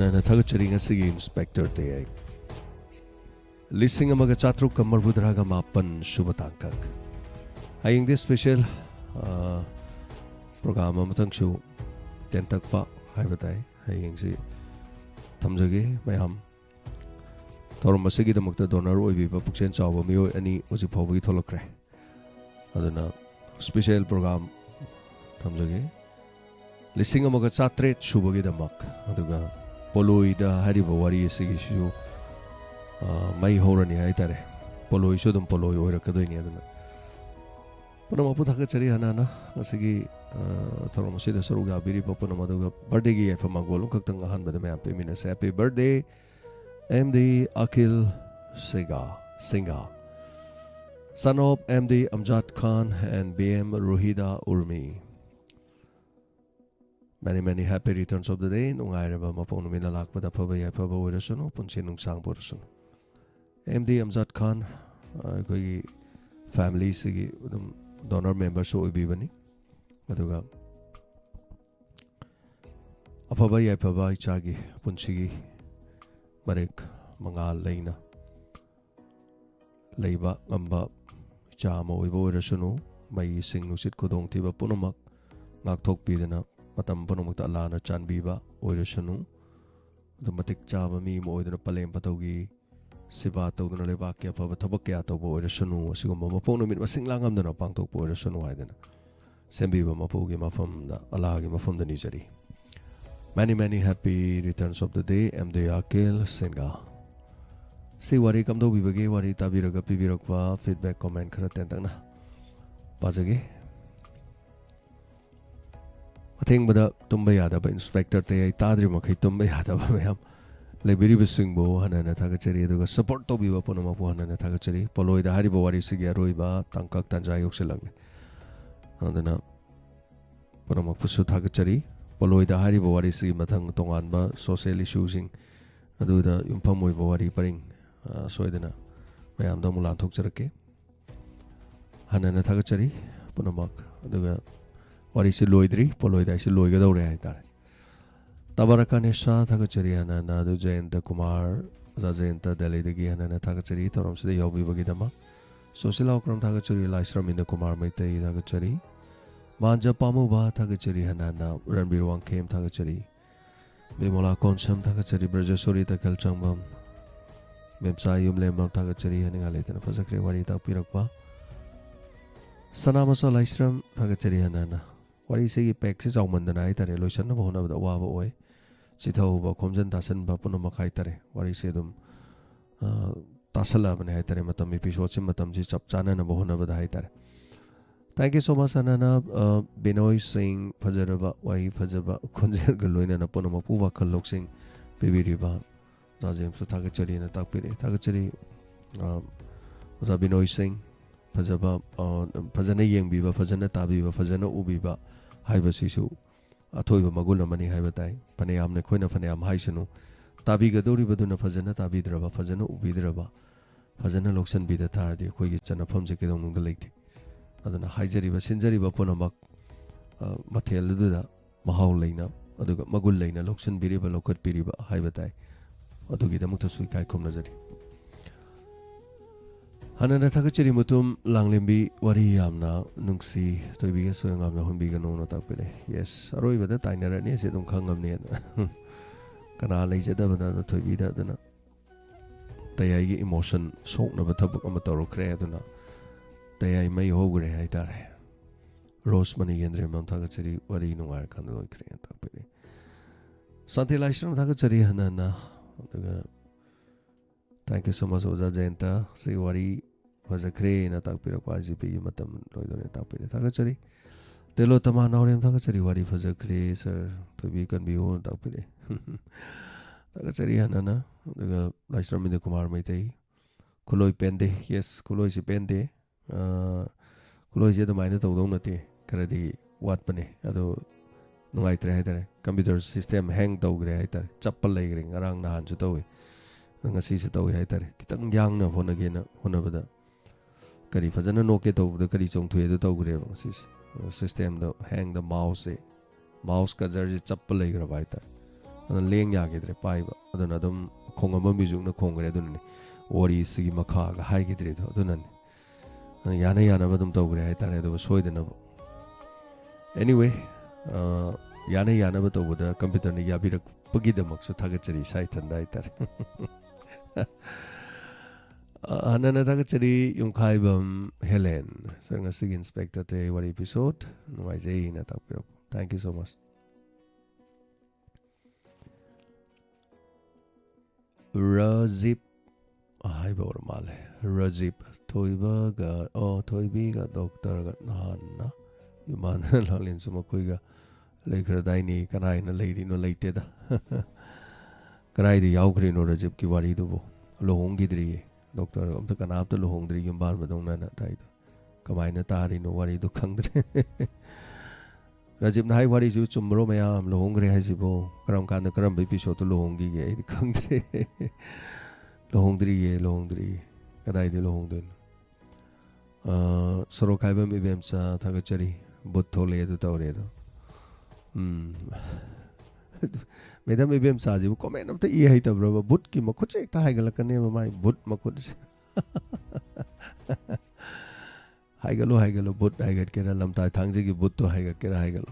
Hana Thagachari Ngasigi Inspector Te Lising Amaga Chatruk Kamarbudraga Mapan Shubatankak. Haying this special program Matang Shu Tentakpa Haibatai Haying Si Tamjagi Mayam Tormasigi the Mukta Donor Obi Puksen Chawa Mio any Uzipovi Tolokre. Adana special program Tamjagi Lising Amaga Chatre Shubagi the Mak Aduga Poloida Hariba Wari Sigishu Mai Horani Haitare Polo Shudum Polo or Kaduni Adana. Panamaputaka Chari Hanana, Asigi Toromosida Soruga, Biri Poponamaduga, birthday from Magolo, Katangahan by the Map. Happy birthday, MD Akil Singa, son of MD Amjad Khan and BM Ruhida Urmi. Many happy returns of the day. Nungairaba Maponumina Lakpada Pabaya Paba Wirasun, Punchinung Sang Borsun. MD Amjad Khan, family Sigi. Donor members so ibibani aduga apaba yapaba ichagi punchigi marek mangal leina leiba ngamba chama oibo rasunu mai sing nusit kodong tiba punumak ngakthok pidana matam punumak ta lana chanbiba oirasunu dumatik chama mi mo oidana palem patogi Siba Todana Levakia Pava Tabakia Tobo Sunu, Sigoma Mapono mit Singlang than a Panto Poor Sunu Iden. Sembiva Mapogima from the Alagima from the Nijeri. Many happy returns of the day, MD Akil Singa. See what he come to Vivagi, what he Tabiraga Pivirokva, feedback, comment, Karatentana. Pazagi. I think but the Tumbayada, but Inspector Te Tadrimaki Tumbayada Bayam. Lebiri Bisingbo, Hanana Tagacheri, the support to be upon a Mapuana Tagacheri, Poloida Haribo Wari Sigaroiba, Tankak Tanja Yoxelang. And then Panamapusu Tagacheri, Poloida Haribo Wari Simatang Tonganba, socially choosing, do the Umpamoy Wari Paring, Soidena, Mayam Damulan Toxerake, Hanana Tagacheri, Panamak, the Warisi Loidri, Poloida Siloigadore. Tabarakanesha Takachariana Nadu Jayanta Kumar Zajenta Delhi the Giana Takachari, Torums the Yobi Bagidama, Sosilokram Takachari, Lysram in the Kumar Mete Takachari, Manja Pamuba Takachari Hanana, Ranbir One came Takachari, Bimola Konsham Takachari, Brajasuri Takalchambam, Memsayum Lembam Takachari, and Alatan Pasakri Warita Pirakpa, Sanamaso Lysram Takachari Hanana. What is he packs his own the night and illusion of one of the Wava way? Chito, Comjan Tassan Bapunamakaitare, what is them Tasala and Haitare Matami Pishochim Matamji Chapchan and Bohuna with the Haitare. Thank you so much, Anana. Binoy saying Pajaraba, Wai Fajaba, Konzer Galuin and Aponamapuva Kaloxing, Baby Riba, Nazim Sutagachari and Takpiri, Tagachari was a Binoy saying. Pazaba Pazana Yang Biba, Fazana Tabiba, Fazana Ubiba, Hibasisu, Atoiba Magula Mani Hibatai, Paneam Nequina Faneam Haisanu, Tabiga Dori Baduna Fazana Tabidraba, Fazana Ubidraba, Fazana Loxan Bida Tardi, Quigitana Pomzekidon the lake. Adana Hijeriba, Sinjariba Punamak, Matel Duda, Mahau Lena, Aduga Magul Lena, Loxan Biriba, Lokat Biriba, Hibatai, Adugita Mutasukai Komnazari. Hanana Takachari Mutum Langlimbi Wari Yamna Nungsi Tobiga Swingam Humbiga no Tapide. Yes, Aroi the Tiner and yes, don't come near. Kana lazy Davana Tobida Dana. Tayagi emotion, soak never tabuk amatoro creatuna. Tayai may hogre haitare. Rose money and Remon Takachari Wari no air candle create Tapide. Santi Lashram Takachari Hanana. Thank you so much, Jayanta. See what he was a crane at Takpirapazi, Matam, Loidon, Tapir, Takachari. The Lotama Norim Takachari, what if was a cray, sir, to be can be owned Tapire. Takachari Hanana, the Lashram in the Kumar Mete, Kuloi Pende, yes, Kuloi Pende, Kuloi the minor of Donati, Karadi, what penny, although no I tried computer system hang dog, chapel layering around the hands of Towie. Ngasi sa tawi haitare kitang yang na phone again honabada kari fajana noke to the kari chong thue to gre system the hang the mouse ka jar chappal lai gra baita leng yagidre paiba aduna dum khongama music na khongre adunani wari sigi makha ga haigidre do adunani yana yana badum tawgre hay tare do soidana anyway yana yana ba tawbada computer ni yabirak pagidamak so thagachari sai thanda hay tare anana thagachari yumkhaibam Helen sanga sig inspector te wari episode no jai na tapiro thank you so much Razip haiba or male Razip thoiba ga thoibi ga doctor ga na yuman lalin suma koi ga lekhra daini kanai na leidi no leite da kanai di yaukri no Razip ki wari du bo lohong gi dri doctor am ta kanap ta lohong dri yumban badong na tai do kamai na tari no wari du khangdre Razip na hai wari ju chumro mayam lohong gre hai jibo karam kan karam episode to lohong gi ge khangdre lohong dri kadai de lohong den soro khaibam evem sa thagachari but thole du tawre do medam evem sa ji comment am ta e hai ta bro but ki makhut se ta hai galakane mai but makhut hai galo but hai gat kera lam ta thang ji ki but to hai gat kera hai galo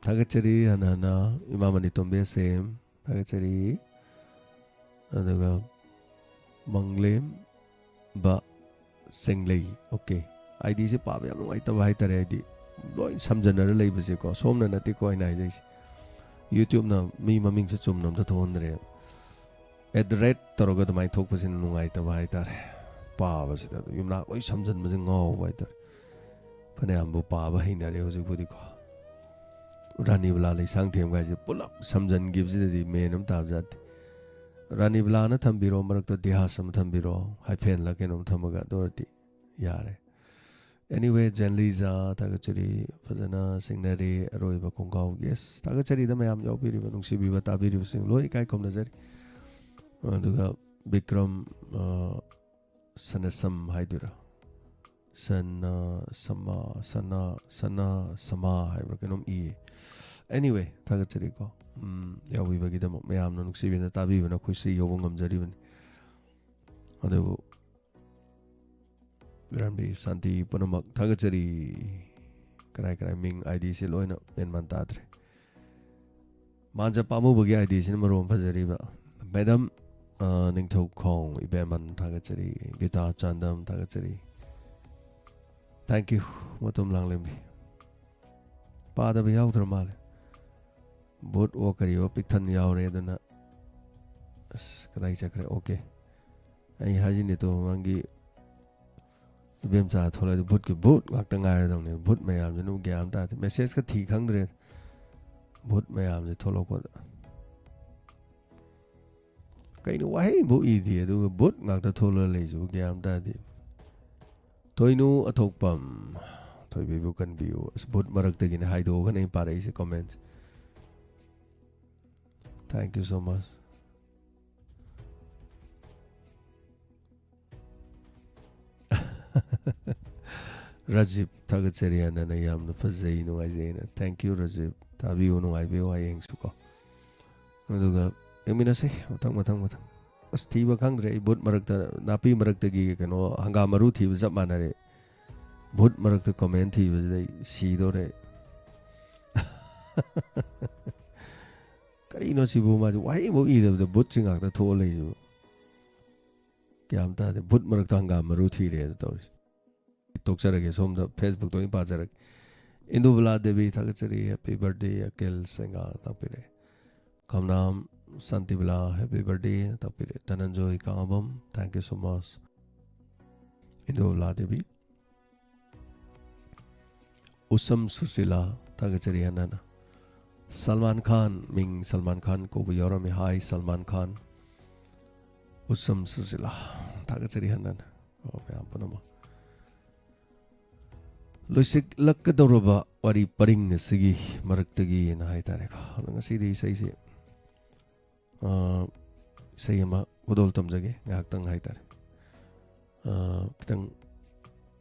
thagachari anana imamani tombe sem thagachari adaga manglem ba senglei okay id se pa ba ngai ta bai tare id loi samjana lei base ko somna nati ko ina jai YouTube na mi maming se chum nam ta thon re @toroga mai thok pasin nungai ta bai tare pa ba se ta yumna oi samjan ma ngau bai tare phane am bu pa ba hina re hoji budi ko Rani Bala le sang them ga je pulap samjan give ji me nam ta jat Rani Bala na thambiro marak to deha sam thambiro hai fen la kenom thamaga dorti yare anyway Janliza tagachari fajana singnari aroi ba kongau yes tagachari da mayam yaw biri ba nungsi bi ba ta biri sing loi kai kom nazari aduga Bikram sanasam haidura sana sama hai ba kenom e anyway tagachari ko yaw bi ba gi da mayam no nungsi bi na ta bi ba na khuisi yob ngam jari ban adu Rambi Santi Panamak Thagachari Karai Ming ID se loina en mantatre Manja Pamu bagi ID se marom phajari ba Madam Ningthau Khong Ibeman Thagachari Gita Chandam Thagachari Thank you Matum lang lembi Pada bi yaw drama Bot o kari o pikthan yaw re dana Kadai chakre okay Ai haji ne to mangi Bem cha thola du but ke but ngak ta ngai dong ne but mayam je nu gyam ta message ka thi khang dre but mayam je tholo ko kai nu wai bu I di du but ngak ta thola le ju gyam ta di toinu athok pam thoi be bu kan biu but marak te gin hai do ga nei pa rei se comments thank you so much Rajib Thagachari na yam na fazai no ai na thank you Rajib tabi no ai be ai eng su ko aduga emina se matang as thi ba khang re bot marak ta napi marak ta gi ke no hanga maru thi zap manare bot marak ta comment thi ba si do re kari no si bu ma wai bo I de bot chingak ta tho le ju kyam ta de bot marak ta hanga maru thi re to Tokcharage som the Facebook to impajarak Indubala Devi Thagachari happy birthday Akel Senga tapire Kamnam Santibala happy birthday tapire Dhananjoy Kangabam thank you so much Indubala Devi Usam Susila Thagachari Hanana Salman Khan Ming Salman Khan ko bu yorami hi Salman Khan Usam Susila Thagachari Hanana oh me ampanama Loisik lakadoroba wari paring sigi maraktagi na hai tare ka ngasi di sai se sai ma godol tam jage ngak tang hai tare kitang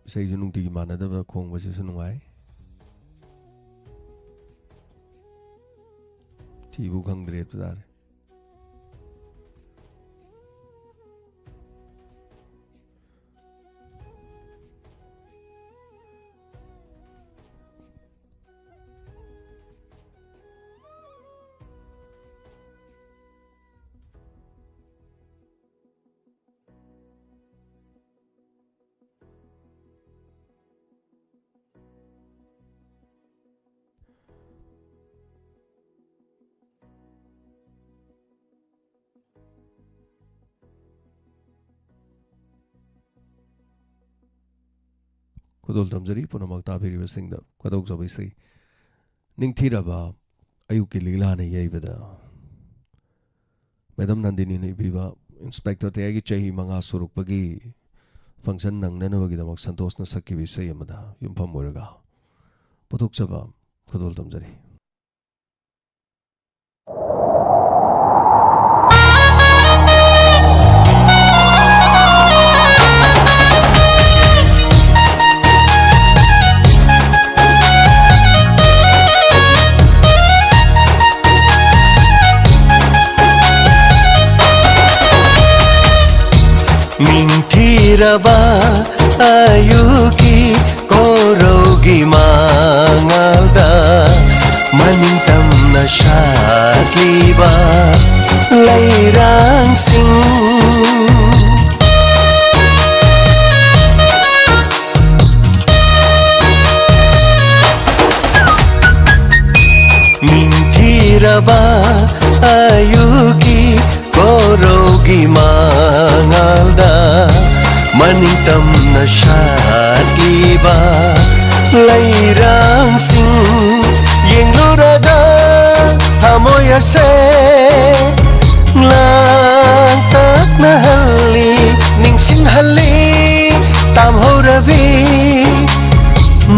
sai junung ti mana da khong ba se sunungai थीबू खंगद्रे तारे खुदोल तमजरी पुनमक ताबिरिब सिंह कदोक जबैसै निंगथिरबा अयुकी लीला ने यैबदा मैडम नंदिनी ने बीबा इंस्पेक्टर तेगी चही मंगा सुरुकपगी फंक्शन नंगननबगीदमक संतोषना सक्की विषय अमदा युमफम ओरगा पुथुकचबा खुदोल तमजरी Mintiraba ayuki korogi mangalda manintam na shakliba lairang sing Mintiraba ayuki korogi mangalda manintam na shakliba lairang sing yengluraga tamoy ase lantak na hali ningsing hali tamhoravi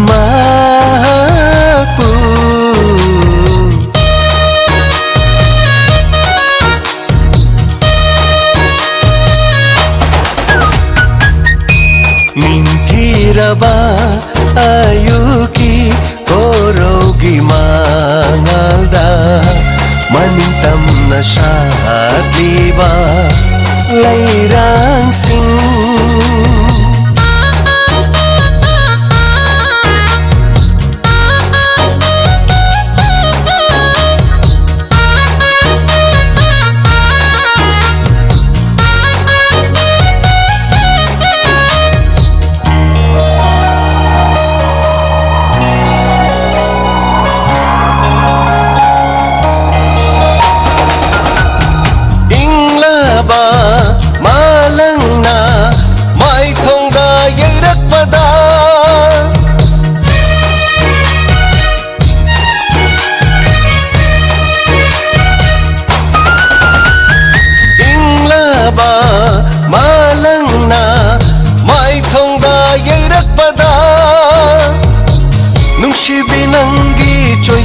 mapu Mintiraba ayuki korogi mangalda manintam na shakliba lairang sing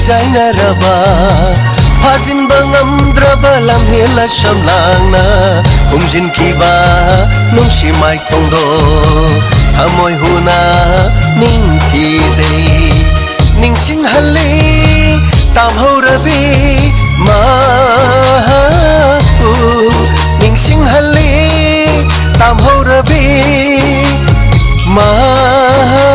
Jainaraba Pazin bangam draba lam hela shamlangna Kumjin kiba nung si mai tongdo Amoy huna ning kizay Ning sing hali tam horabi mahu Ning sing hali tam horabi mahu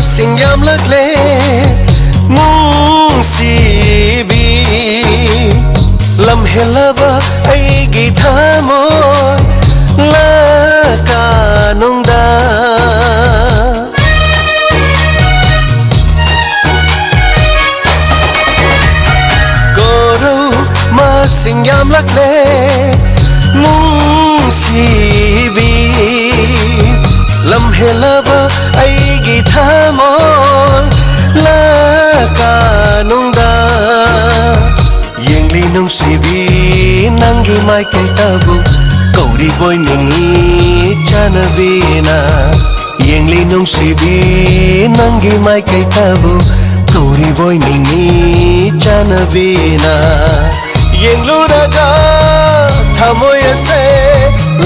Singyam lagle mung sibi lam helaba aigi thamo la kanungda goro ma singyam lagle mung sibi lam helaba aigi thamon kanungda yengli nung sibi nangi mai kai tabu kauri boy ningi chanabina yengli nung sibi nangi mai kai tabu kauri boy ningi chanabina yenglu raga thamoy se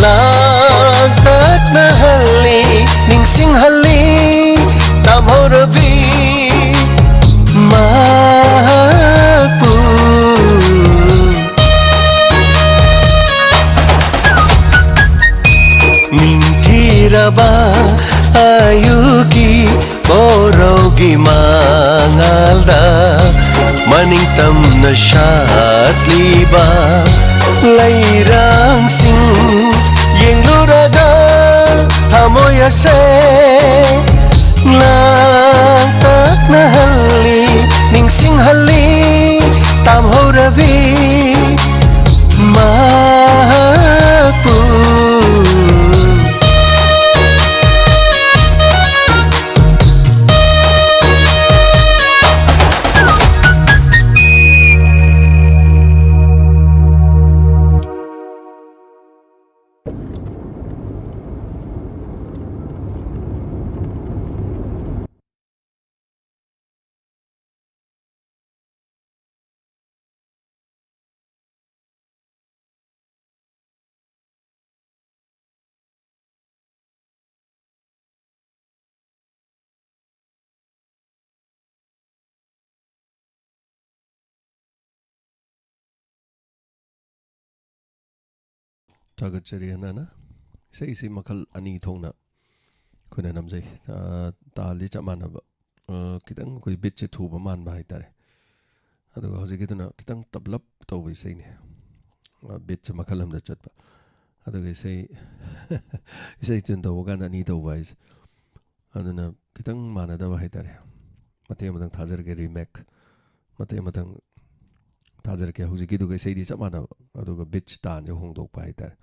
lagtak na halli ningsing halli tamhorabi mapu mintiraba ayuki borogi mangalda maningtam na shatliba lairang sing yengluraga thamoy se lagtak na halli ningsing halli tamhorabi mapu Tagachari na sei makal ani thongna khuna namjai tali chamana ba kitang koi bit che thuba man ba haitare adu hoji kituna kitang tablap tobi sei ne bit che makal am da chatba adu sei sei chun to ga na ni to wise aduna kitang mana da ba haitare mate madang thajar ge remake mate madang thajar ke hoji kidu ge sei di chamana adu ga bit tan je hong dok ba haitare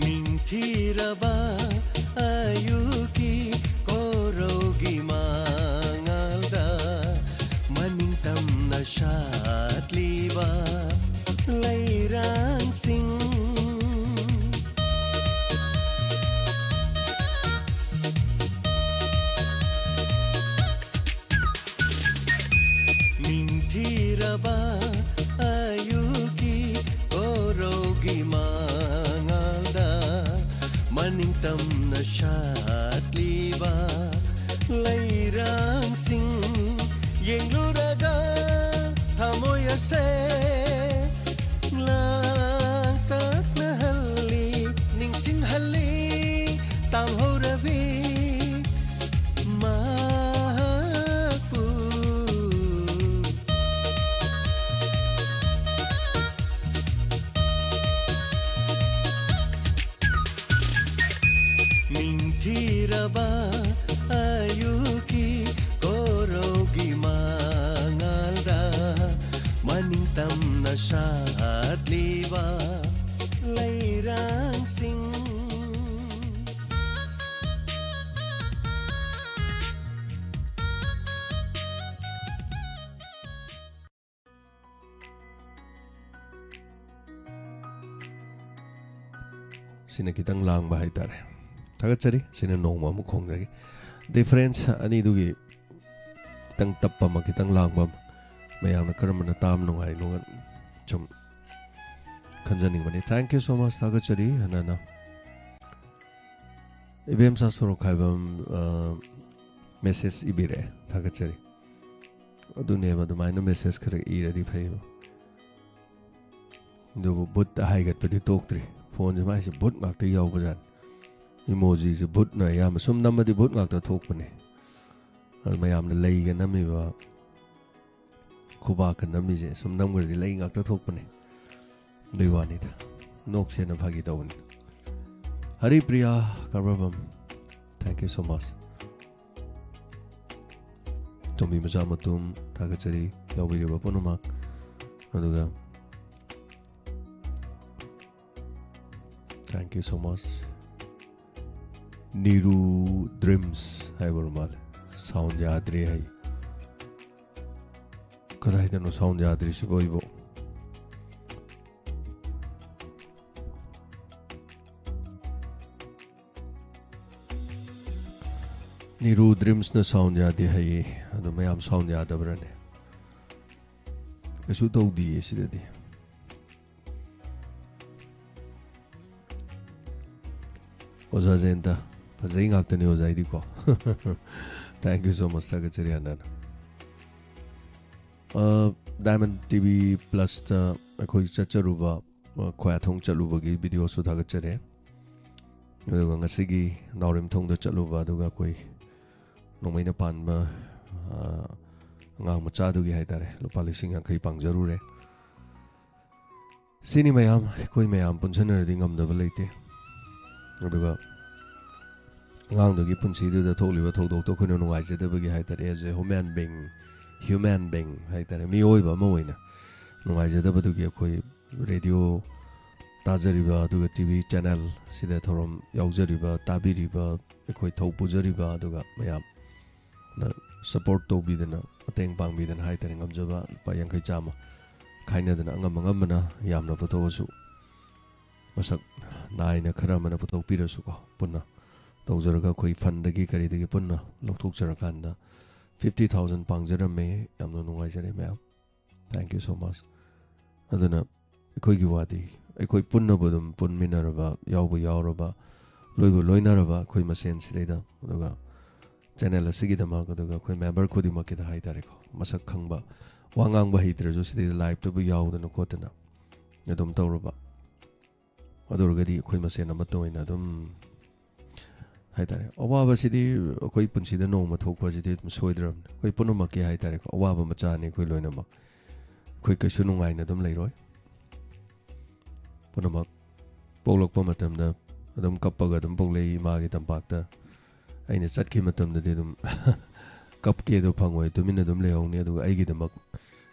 mintiraba ayuki korogi mangalda maningtam na shatliba lairang sing mintiraba ayuki korogi maningtam na shatliba lairang sing yengluraga thamoy se lagtak na halli ningsing halli tamhorabi mapu mintiraba ayuki korogi mangalda maningtam na shatliba lairang sing sina kitang lang ba haitare Tagachari sina nongma mu khongjagi difference ani dugi kitang tappa ma kitang langba mayamna karamana tam nungai nungan chum khanjaning bani thank you so much Tagachari hanana ibem sa soro khaibam message ibire Tagachari adune ma dumaina message khara iradi phaiba do but haigat padi toktri phone jama se but ngak te yaw bajan emoji se but na yam sum namadi but ngak ta thok pane al mayam na lei ga nami ba khuba ka nami je sum nam gar di lei ngak ta thok pane deiwani ta nok se na phagi tawun Hari Priya Karbam thank you so much Tombi Macha Matum Thagachari Yaubiriba Punamak Aduga thank you so much Niru Dreams hai Burmal sound yadri hai kadai dano sound yadri si boibo Niru Dreams na sound yadi hai ado mayam sound yadabrane kasu tawdi sidadi Oza Zenta fazai ngaktani ozai di ko thank you so much Thagachari Anand Diamond TV Plus ta akhoi chacharuba khwathong chaluba gi video su thagachare aduga ngasigi naurim thong da chaluba aduga koi nomaina panba ngang macha du gi haitare lupa lising yang khai pangjaru re sini mayam koi mayam punchanar di ngamdaba leite aduga ngang gi punchi du da tholiba thodok to khuna nungai je da bagi haitare as a human being haitare mi oiba ma oina nungai je da badu gi koi radio tajariba aduga TV channel sida thorom yaujariba tabiriba koi thau pujariba aduga mayam na support to bidana ateng pang bidana haitare ngamjaba pa yang kai chama khaina dana ngamna yamna photosu masak naina khara mana putok pirasu ko punna tawjaraga khoi fandagi karidagi punna lokthok jarakanda 50,000 pangjarame yamna nungai jare ma'am thank you so much aduna khoi gi wadi khoi punna bodum punminaraba yawbu yawraba loibu loinaraba khoi masen sidaida aduga channel asigi dama aduga khoi member khodi makida haitare ko masak khangba wangang ba hitrajo sidai live to bu yawdana kotana adum tawraba adurgadi khoi masen ama toina dum haitare awaba sidi khoi punsida noma thokpa sidi dum soidram khoi punuma ke haitare ko awaba macha ni khoi loina ma khoi kaisu nungai na dum leiroi punama polokpa matamda adum kappaga dum poglei ma gi tampakta aina satki matamda de dum kapke do phangoi tumina dum lehongni aduga aigi damak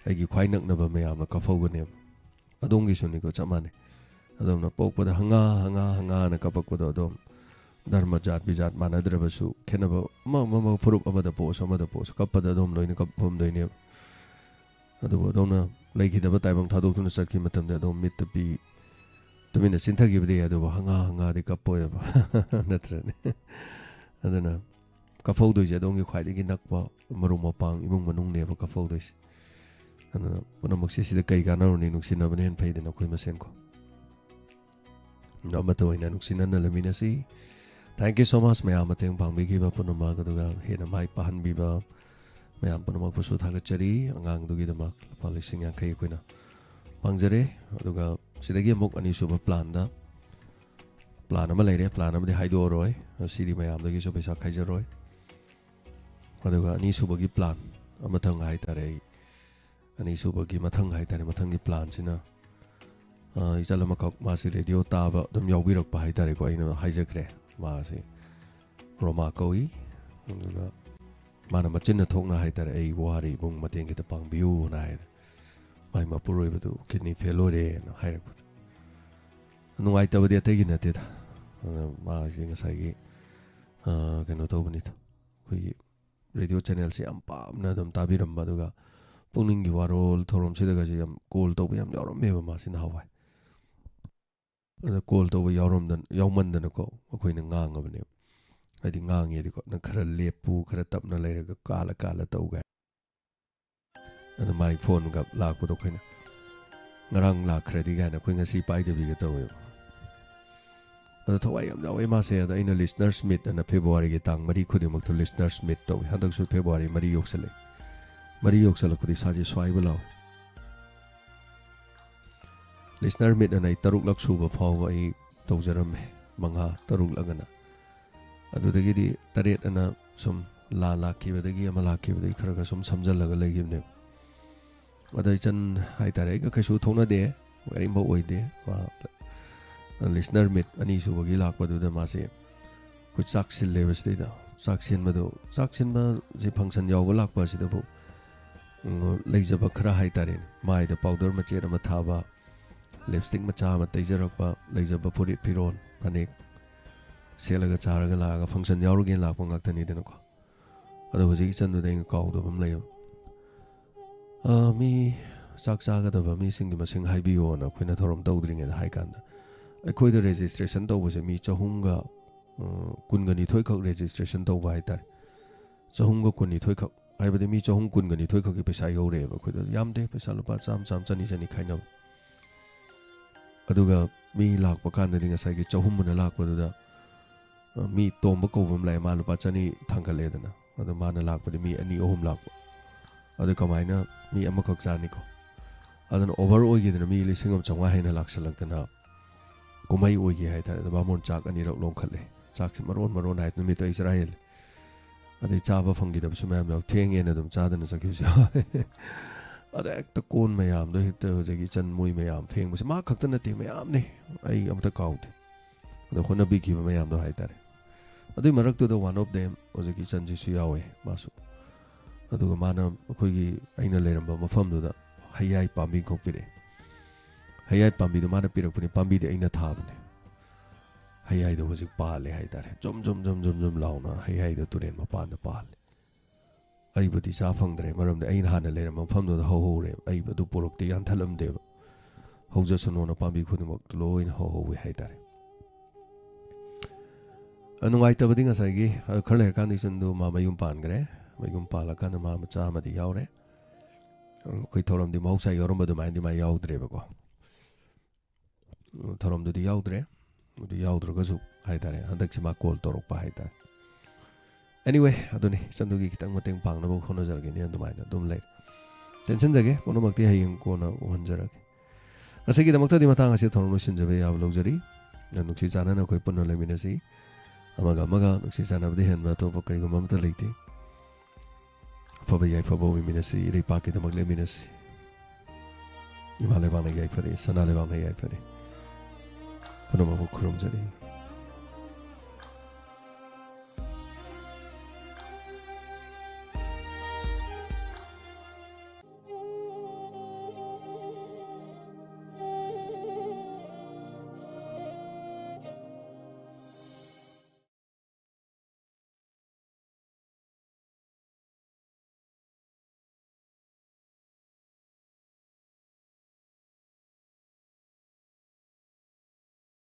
aigi khwai naknaba mayam kafogane adongi suni ko chamane adamna pokpada hanga na kapakpada adom dharma jat bijat manadrabasu khenaba ma furup amada pos kapada adom loina kapom doine adu adona leikidaba taibang thadokuna sakki matamda adom mitbi tumina sinthagi bide adu hanga de kapoyaba natrane adana kafogdoise adongi khwaidagi nakpa marum mapang imung manung neba kafogdoise adana punamakse sida kai kanaruni nuksinabane hen faidena khoi masen ko Nama to ina nuksinan na lamina si thank you so much mayam ateng pangbigi ba punama kaduga hena mai pahan biba mayam punama pusu thagachari angang dugi dama palising yang kai koina pangjare aduga sidagi amuk ani suba plan ama leire plan ama de haido roi sidi mayam dagi so pesa khaijaroi aduga ani suba gi plan ama thang hai tare ani suba gi mathang hai tare mathang gi plan sina isalama kok masi radio taba dum yawbirak pa haitare ko ina haijakre masi roma koi mana machin na thokna haitare ei wari bung mateng kita pangbiu na hai mai mapuroi badu kidney failure na hairak nungai tabadi ategi na te ma jinga sai keno tobani ta koi radio channel se am pam na dum tabiram baduga pungningi warol thorom sidaga ji am call to yam yarom meba masin hawai call to yawromdan yawmandan ko akoina ngangabane adi ngangi di ko na khara lepu khara tapna leiraga kala tawga ana mai phone ga lakpo to khoina ngarang la khradi ga na khoi ngasi pai de bi ga taw ada thawai yam jaw ma se ada ina listeners meet ana February gi tang mari khudi mak to listeners meet to hadak su February mari yoksala khudi saji swai balaw listener meet anai taruk lak suba phawa ai tawjarame manga taruk lagana adudagi di taret ana sum la lakibadagi ama lakibadagi kharaga sum samjalaga legibne adai chan hai tare ga kaisu thona de wari mo oide wa listener meet ani subagi lakpadu da mase kuchak sil levas de da ꯆꯥꯛꯁꯤꯟ ꯁꯤ ꯐꯪꯁꯟ ꯌꯥꯎꯕ ꯂꯥꯛꯄ ꯑꯁꯤꯗꯕꯨ ꯂꯩꯖꯕ ꯈꯔ ꯍꯥꯏꯇꯥꯔꯦꯅꯦ ꯃꯥꯏꯗ ꯄꯥꯎꯗꯔ ꯃꯆꯦꯠ ꯑꯃ ꯊꯥꯕ ꯂꯤꯞꯁꯇꯤꯛ ꯃꯆꯥ ꯑꯃ ꯇꯩꯖꯔꯛꯄ ꯂꯩꯖꯕ ꯐꯨꯔꯤꯠ ꯐꯤꯔꯣꯜ ꯐꯅꯦꯛ ꯁꯦꯠꯂꯒ ꯆꯥꯔꯒ ꯂꯥꯛꯑꯒ ꯐꯪꯁꯟ ꯌꯥꯎꯔꯒꯦꯅ ꯂꯥꯛꯄ ꯉꯥꯛꯇꯅꯤꯗꯅꯀꯣ ꯑꯗꯣ ꯍꯧꯖꯤꯛ ꯏꯆꯟꯗꯨꯗ ꯑꯩꯅ ꯀꯥꯎꯗꯕ ꯑꯃ ꯂꯩꯌꯦꯕ ꯃꯤ ꯆꯥꯛ ꯆꯥꯒꯗꯕ ꯃꯤꯁꯤꯡꯒꯤ ꯃꯁꯤꯡ ꯍꯥꯏꯕꯤꯌꯣꯅ ꯑꯩꯈꯣꯏꯅ ꯊꯧꯔꯝ ꯇꯧꯗ꯭ꯔꯤꯉꯩꯗ ꯍꯥꯏ ꯀꯥꯟꯗ ꯑꯩꯈꯣꯏꯗ ꯔꯦꯖꯤꯁꯇ꯭ꯔꯦꯁꯟ ꯇꯧꯕꯁꯦ ꯃꯤ 312 ꯈꯛ ꯔꯦꯖꯤꯁꯇ꯭ꯔꯦꯁꯟ ꯇꯧꯕ ꯍꯥꯏꯇꯥꯔꯦ 312 ꯈꯛ ꯍꯥꯏꯕꯗꯤ ꯃꯤ 312 ꯈꯛꯀꯤ ꯄꯩꯁꯥ ꯌꯧꯔꯛꯑꯦꯕ ꯑꯩꯈꯣꯏꯗ ꯌꯥꯝꯗꯦ ꯄꯩꯁా ꯂꯨꯄꯥ ꯆꯅꯤ ꯈꯥꯏꯅꯕ ꯑꯗꯨꯒ ꯃꯤ ꯂꯥꯛꯄ ꯀꯥꯟꯗꯗꯤ ꯉꯁꯥꯏꯒꯤ 300 ꯂꯥꯛꯄꯗꯨꯗ ꯃꯤ ꯇꯣꯝꯕ ꯀꯧꯕ ꯑꯃ ꯂꯥꯛꯑꯦ ꯃꯥ ꯂꯨꯄꯥ 100 ꯊꯥꯡꯒꯠꯂꯦꯗꯅ ꯑꯗꯣ ꯃꯥꯅ ꯂꯥꯛꯄꯗꯤ ꯃꯤ 2-3 ꯂꯥꯛꯄ ꯑꯗꯨ ꯀꯃꯥꯏꯅ ꯃꯤ ꯑꯃꯈꯛ ꯆꯥꯅꯤꯀꯣ ꯑꯗꯨꯅ ꯑꯣꯚꯔ ꯑꯣꯏꯈꯤꯗꯅ ꯃꯤ 1,500 ꯍꯦꯟꯅ ꯂꯥꯛꯁꯜꯂꯛꯇꯅ ꯀꯨꯝꯍꯩ ꯑꯣꯏꯈꯤ ꯍꯥꯏꯇꯥꯔꯦ ꯑꯗꯣ ꯕꯥꯃꯣꯟ ꯆꯥꯛ 2ꯔꯛ ꯂꯣꯡꯈꯠꯂꯦ ꯆꯥꯛꯁꯦ ꯃꯔꯣꯟ ꯍꯥꯏ ꯅꯨꯃꯤꯠꯇꯣ ꯑꯩ ꯆꯔꯥ ꯍꯦꯜꯂꯦ ꯑꯗꯩ ꯆꯥꯕ ꯐꯪꯈꯤꯗꯕꯁꯨ ꯃꯌꯥꯝ ꯌꯥꯎ ꯊꯦꯡꯉꯦꯅ ꯑꯗꯨꯝ ꯆꯥꯗꯅ ꯆꯠꯈꯤꯕꯁꯨ ꯌꯥꯎꯋꯦ ꯑꯗ ꯍꯦꯛꯇ ꯀꯣꯟ ꯃꯌꯥꯝꯗꯣ ꯍꯦꯛꯇ ꯍꯧꯖꯤꯛꯀꯤ ꯏꯆꯟ ꯃꯣꯏ ꯃꯌꯥꯝ ꯐꯦꯡꯕꯁꯦ ꯃꯥ ꯈꯛꯇ ꯅꯠꯇꯦ ꯃꯌꯥꯝꯅꯦ ꯑꯩ ꯑꯝꯇ ꯀꯥꯎꯗꯦ ꯑꯗꯣ ꯍꯣꯠꯅꯕꯤꯈꯤꯕ ꯃꯌꯥꯝꯗꯣ ꯍꯥꯏꯇꯥꯔꯦ ꯑꯗꯨꯏ ꯃꯔꯛꯇꯨꯗ ꯋꯥꯟ ꯑꯣꯐ ꯗꯦꯝ ꯍꯧꯖꯤꯛꯀꯤ ꯏꯆꯟꯁꯤꯁꯨ ꯌꯥꯎꯋꯦ ꯃꯥꯁꯨ ꯑꯗꯨꯒ ꯃꯥꯅ ꯑꯩꯈꯣꯏꯒꯤ ꯑꯩꯅ ꯂꯩꯔꯝꯕ ꯃꯐꯝꯗꯨꯗ ꯍꯩꯌꯥꯏ ꯄꯥꯝꯕꯤ ꯀꯣꯛꯄꯤꯔꯛꯑꯦ ꯍꯩꯌꯥꯏ ꯄꯥꯝꯕꯤꯗꯣ ꯃꯥꯅ ꯄꯤꯔꯛꯄꯅꯤ ꯄꯥꯝꯕꯤꯗꯤ ꯑꯩꯅ ꯊꯥꯕꯅꯦ ꯍꯩꯌꯥꯏꯗꯣ ꯍꯧꯖꯤꯛ ꯄꯥꯜꯂꯦ ꯍꯥꯏꯇꯥꯔꯦ ꯖꯨꯝ ꯂꯥꯎꯅ ꯍꯩꯌꯥꯏꯗꯣ ꯇꯨꯔꯦꯟ ꯃꯄꯥꯟꯗ ꯄꯥꯜꯂꯦ ꯑꯩꯕꯨꯗꯤ ꯆꯥ ꯐꯪꯗ꯭ꯔꯦ ꯃꯔꯝꯗꯤ ꯑꯩꯅ ꯍꯥꯟꯅ ꯂꯩꯔꯝꯕ ꯃꯐꯝꯗꯨꯗ ꯍꯧꯍꯧꯔꯦꯕ ꯑꯩꯕꯨ ꯑꯗꯨ ꯄꯣꯔꯛꯇꯤ ꯌꯥꯟꯊꯠꯂꯝꯗꯦꯕ ꯍꯧꯖꯁꯅꯣꯅ ꯄꯥꯝꯕꯤ ꯈꯨꯗꯤꯡꯃꯛꯇ ꯂꯣꯏꯅ ꯍꯧꯍꯧꯋꯦ ꯍꯥꯏꯇꯥꯔꯦ ꯅꯨꯡꯉꯥꯏꯇꯕꯗꯤ ꯉꯁꯥꯏꯒꯤ ꯈꯔ ꯂꯩꯔꯀꯥꯟꯗ ꯏꯆꯟꯗꯨ ꯃꯥ ꯃꯌꯨꯝ ꯄꯥꯟꯈ꯭ꯔꯦ ꯃꯌꯨꯝ ꯄꯥꯜꯂꯀꯥꯟꯗ ꯃꯥ ꯃꯆꯥ ꯑꯃꯗꯤ ꯌꯥꯎꯔꯦ ꯑꯩꯈꯣꯏ ꯊꯧꯔꯝꯗꯤ ꯃꯍꯧꯁꯥ ꯌꯥꯎꯔꯝꯕ ꯑꯗꯨꯃꯥꯏꯅꯗꯤ ꯃꯥ ꯌꯥꯎꯗ꯭ꯔꯦꯕꯀꯣ ꯊꯧꯔꯝꯗꯨꯗꯤ ꯌꯥꯎꯗ꯭ꯔꯦ ꯑꯗꯨ ꯌꯥꯎꯗ꯭ꯔꯒꯁꯨ ꯍꯥꯏꯇꯥꯔꯦ ꯍꯟꯗꯛꯁꯤ ꯃꯥ ꯀꯣꯜ ꯇꯧꯔꯛꯄ ꯍꯥꯏꯇꯥꯔꯦ ꯑꯦꯅꯤꯋꯦ ꯑꯗꯨꯅꯤ ꯏꯆꯟꯗꯨꯒꯤ ꯈꯤꯇꯪ ꯃꯇꯦꯡ ꯄꯥꯡꯅꯕ ꯍꯣꯠꯅꯖꯔꯒꯦꯅꯦ ꯑꯗꯨꯃꯥꯏꯅ ꯑꯗꯨꯝ ꯂꯩ ꯇꯦꯟꯁꯟꯖꯒꯦ ꯄꯨꯝꯅꯃꯛꯇꯤ ꯍꯌꯦꯡ ꯀꯣꯟꯅ ꯎꯍꯟꯖꯔꯒꯦ ꯉꯁꯤꯒꯤꯗꯃꯛꯇꯗꯤ ꯃꯇꯥꯡ ꯑꯁꯤ ꯊꯧꯔꯝ ꯂꯣꯏꯁꯤꯟꯖꯕ ꯌꯥꯕ ꯂꯧꯖꯔꯤ ꯅꯨꯡꯁꯤ ꯆꯥꯟꯅꯅ ꯑꯩꯈꯣꯏ ꯄꯨꯟꯅ ꯂꯩꯃꯤꯟꯅꯁꯤ ꯑꯃꯒ ꯅꯨꯡꯁꯤ ꯆꯥꯟꯅꯕꯗꯤ ꯍꯦꯟꯕ ꯑꯇꯣꯞꯄ ꯀꯔꯤꯒꯨꯝꯕ ꯑꯃꯠꯇ ꯂꯩꯇꯦ ꯑꯐꯕ ꯌꯥꯏꯐꯕ ꯑꯣꯏꯃꯤꯟꯅꯁꯤ ꯏꯔꯩꯄꯥꯛꯀꯤꯗꯃꯛ ꯂꯩꯃꯤꯟꯅꯁꯤ ꯏꯃꯥ ꯂꯩꯕꯥꯛꯅ ꯌꯥꯏꯐꯔꯦ ꯁꯅꯥ ꯂꯩꯕꯥꯛꯅ ꯌꯥꯏꯐꯔꯦ ꯄꯨꯝꯅꯃꯛꯄꯨ ꯈꯨꯔꯨꯝꯖꯔꯤ